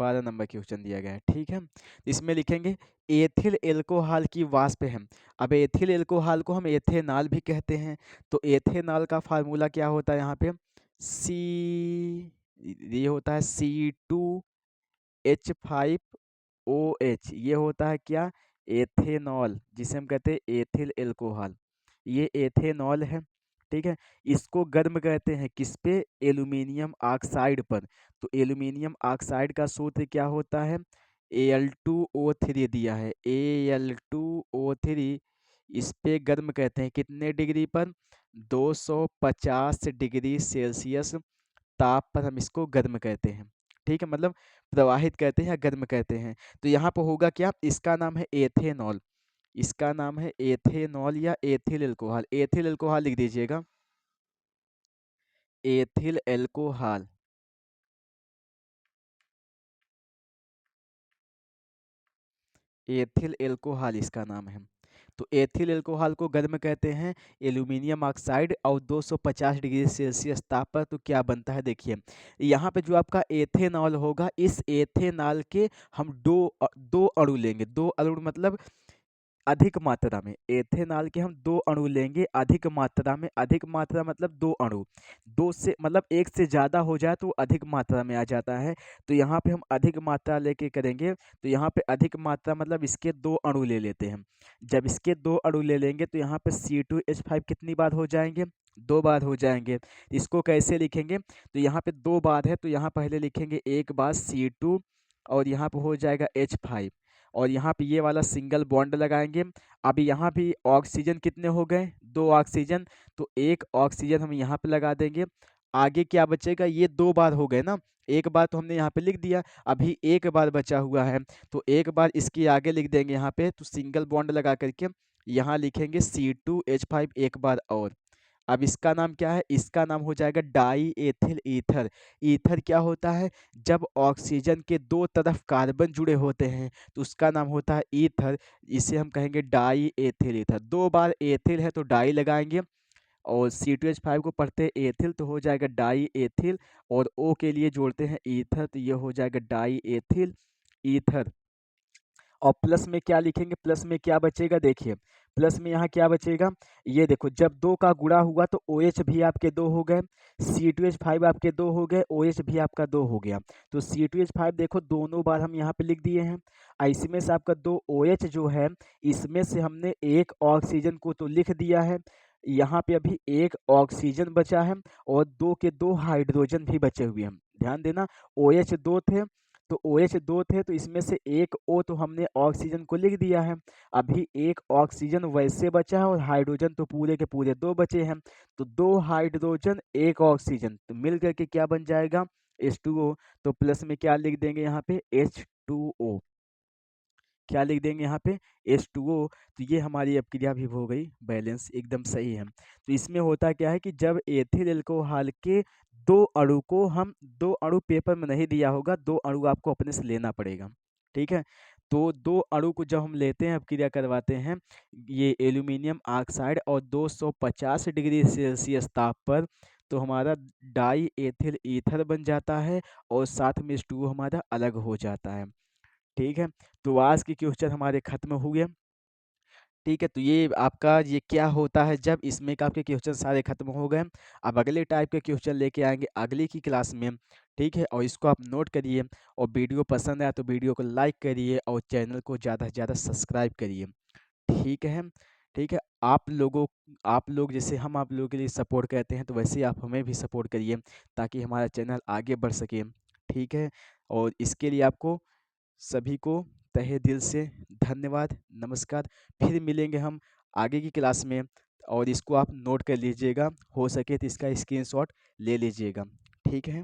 Speaker 1: 12 नंबर क्वेश्चन दिया गया है। ठीक है, इसमें लिखेंगे एथिल एल्कोहल की वाष्प है। अब एथिल एल्कोहल को हम एथेनॉल भी कहते हैं। तो एथेनॉल का फार्मूला क्या होता है यहाँ पे, सी, ये होता है C2H5OH, ये होता है क्या, एथेनॉल, जिसे हम कहते हैं एथिल एल्कोहल, ये एथेनॉल है। ठीक है, इसको गर्म कहते हैं किस पे, एल्यूमिनियम ऑक्साइड पर। तो एल्यूमिनियम ऑक्साइड का सूत्र क्या होता है, Al2O3 दिया है, Al2O3, इस पे गर्म कहते हैं कितने डिग्री पर, 250 डिग्री सेल्सियस ताप पर हम इसको गर्म कहते हैं। ठीक है, मतलब प्रवाहित कहते हैं या गर्म कहते हैं। तो यहाँ पर होगा क्या, इसका नाम है एथेनॉल, इसका नाम है एथेनॉल या एथिल एल्कोहल। एथिल एल्कोहल लिख दीजिएगा, एथिल एल्कोहल, एथिल एल्कोहल इसका नाम है। तो एथिल एल्कोहल को गर्म कहते हैं एल्यूमिनियम ऑक्साइड और 250 डिग्री सेल्सियस ताप पर। तो क्या बनता है देखिए, यहाँ पे जो आपका एथेनॉल होगा, इस एथेनॉल के हम दो अणु लेंगे, दो अणु मतलब अधिक मात्रा में, एथेनॉल के हम दो अणु लेंगे अधिक मात्रा में, अधिक मात्रा मतलब दो अणु, दो से मतलब एक से ज़्यादा हो जाए तो अधिक मात्रा में आ जाता है। तो यहाँ पे हम अधिक मात्रा लेके करेंगे, तो यहाँ पे अधिक मात्रा मतलब इसके दो अणु ले लेते हैं। जब इसके दो अणु ले लेंगे तो यहाँ पे C2H5 कितनी बार हो जाएंगे, दो बार हो जाएंगे। इसको कैसे लिखेंगे, तो यहाँ पे दो बार है तो यहाँ पहले लिखेंगे एक बार C2 और यहाँ पे हो जाएगा H5, और यहाँ पे ये वाला सिंगल बॉन्ड लगाएंगे। अभी यहाँ भी ऑक्सीजन कितने हो गए, दो ऑक्सीजन, तो एक ऑक्सीजन हम यहाँ पे लगा देंगे। आगे क्या बचेगा, ये दो बार हो गए ना, एक बार तो हमने यहाँ पे लिख दिया, अभी एक बार बचा हुआ है, तो एक बार इसके आगे लिख देंगे यहाँ पे, तो सिंगल बॉन्ड लगा करके यहाँ लिखेंगे C2H5 एक बार और। अब इसका नाम क्या है, इसका नाम हो जाएगा डाई एथिल ईथर। ईथर क्या होता है, जब ऑक्सीजन के दो तरफ कार्बन जुड़े होते हैं तो उसका नाम होता है ईथर, इसे हम कहेंगे डाई एथिल ईथर। दो बार एथिल है तो डाई लगाएंगे, और C2H5 को पढ़ते हैं एथिल तो हो जाएगा डाई एथिल, और O के लिए जोड़ते हैं ईथर तो ये हो जाएगा डाई एथिल ईथर। और प्लस में क्या लिखेंगे, प्लस में क्या बचेगा देखिए, प्लस में यहाँ क्या बचेगा, ये देखो जब दो का गुणा हुआ तो OH भी आपके दो हो गए, C2H5 आपके दो हो गए, OH भी आपका दो हो गया। तो C2H5 देखो दोनों बार हम यहाँ पे लिख दिए हैं। इसमें से आपका दो OH जो है, इसमें से हमने एक ऑक्सीजन को तो लिख दिया है, यहाँ पे अभी एक ऑक्सीजन बचा है और दो के दो हाइड्रोजन भी बचे हुए हैं। ध्यान देना, OH दो थे तो OH दो थे तो इसमें से एक O तो हमने ऑक्सीजन को लिख दिया है, अभी एक ऑक्सीजन वैसे बचा है और हाइड्रोजन तो पूरे के पूरे दो बचे हैं। तो दो हाइड्रोजन एक ऑक्सीजन तो मिल करके क्या बन जाएगा, H2O। तो प्लस में क्या लिख देंगे यहाँ पे, H2O, क्या लिख देंगे यहाँ पे, H2O। तो ये हमारी अब क्रिया भी हो गई, बैलेंस एकदम सही है। तो इसमें होता क्या है कि जब एथिल एल्कोहल के दो अणु को हम, दो अणु पेपर में नहीं दिया होगा, दो अणु आपको अपने से लेना पड़ेगा। ठीक है, तो दो अणु को जब हम लेते हैं, अब क्रिया करवाते हैं, ये एल्यूमिनियम ऑक्साइड और 250 डिग्री सेल्सियस ताप पर, तो हमारा डाई एथिल ईथर बन जाता है और साथ में H2O हमारा अलग हो जाता है। ठीक है, तो आज के क्वेश्चन हमारे खत्म हुए। ठीक है, तो ये आपका ये क्या होता है जब इसमें का आपके क्वेश्चन सारे खत्म हो गए। अब अगले टाइप के क्वेश्चन लेके आएंगे अगली की क्लास में। ठीक है, और इसको आप नोट करिए, और वीडियो पसंद आया तो वीडियो को लाइक करिए और चैनल को ज़्यादा से ज़्यादा सब्सक्राइब करिए। ठीक है, ठीक है, आप लोग जैसे हम आप लोगों के लिए सपोर्ट करते हैं तो वैसे ही आप हमें भी सपोर्ट करिए ताकि हमारा चैनल आगे बढ़ सके। ठीक है, और इसके लिए आपको सभी को तहे दिल से धन्यवाद, नमस्कार। फिर मिलेंगे हम आगे की क्लास में, और इसको आप नोट कर लीजिएगा, हो सके तो इसका स्क्रीनशॉट ले लीजिएगा। ठीक है।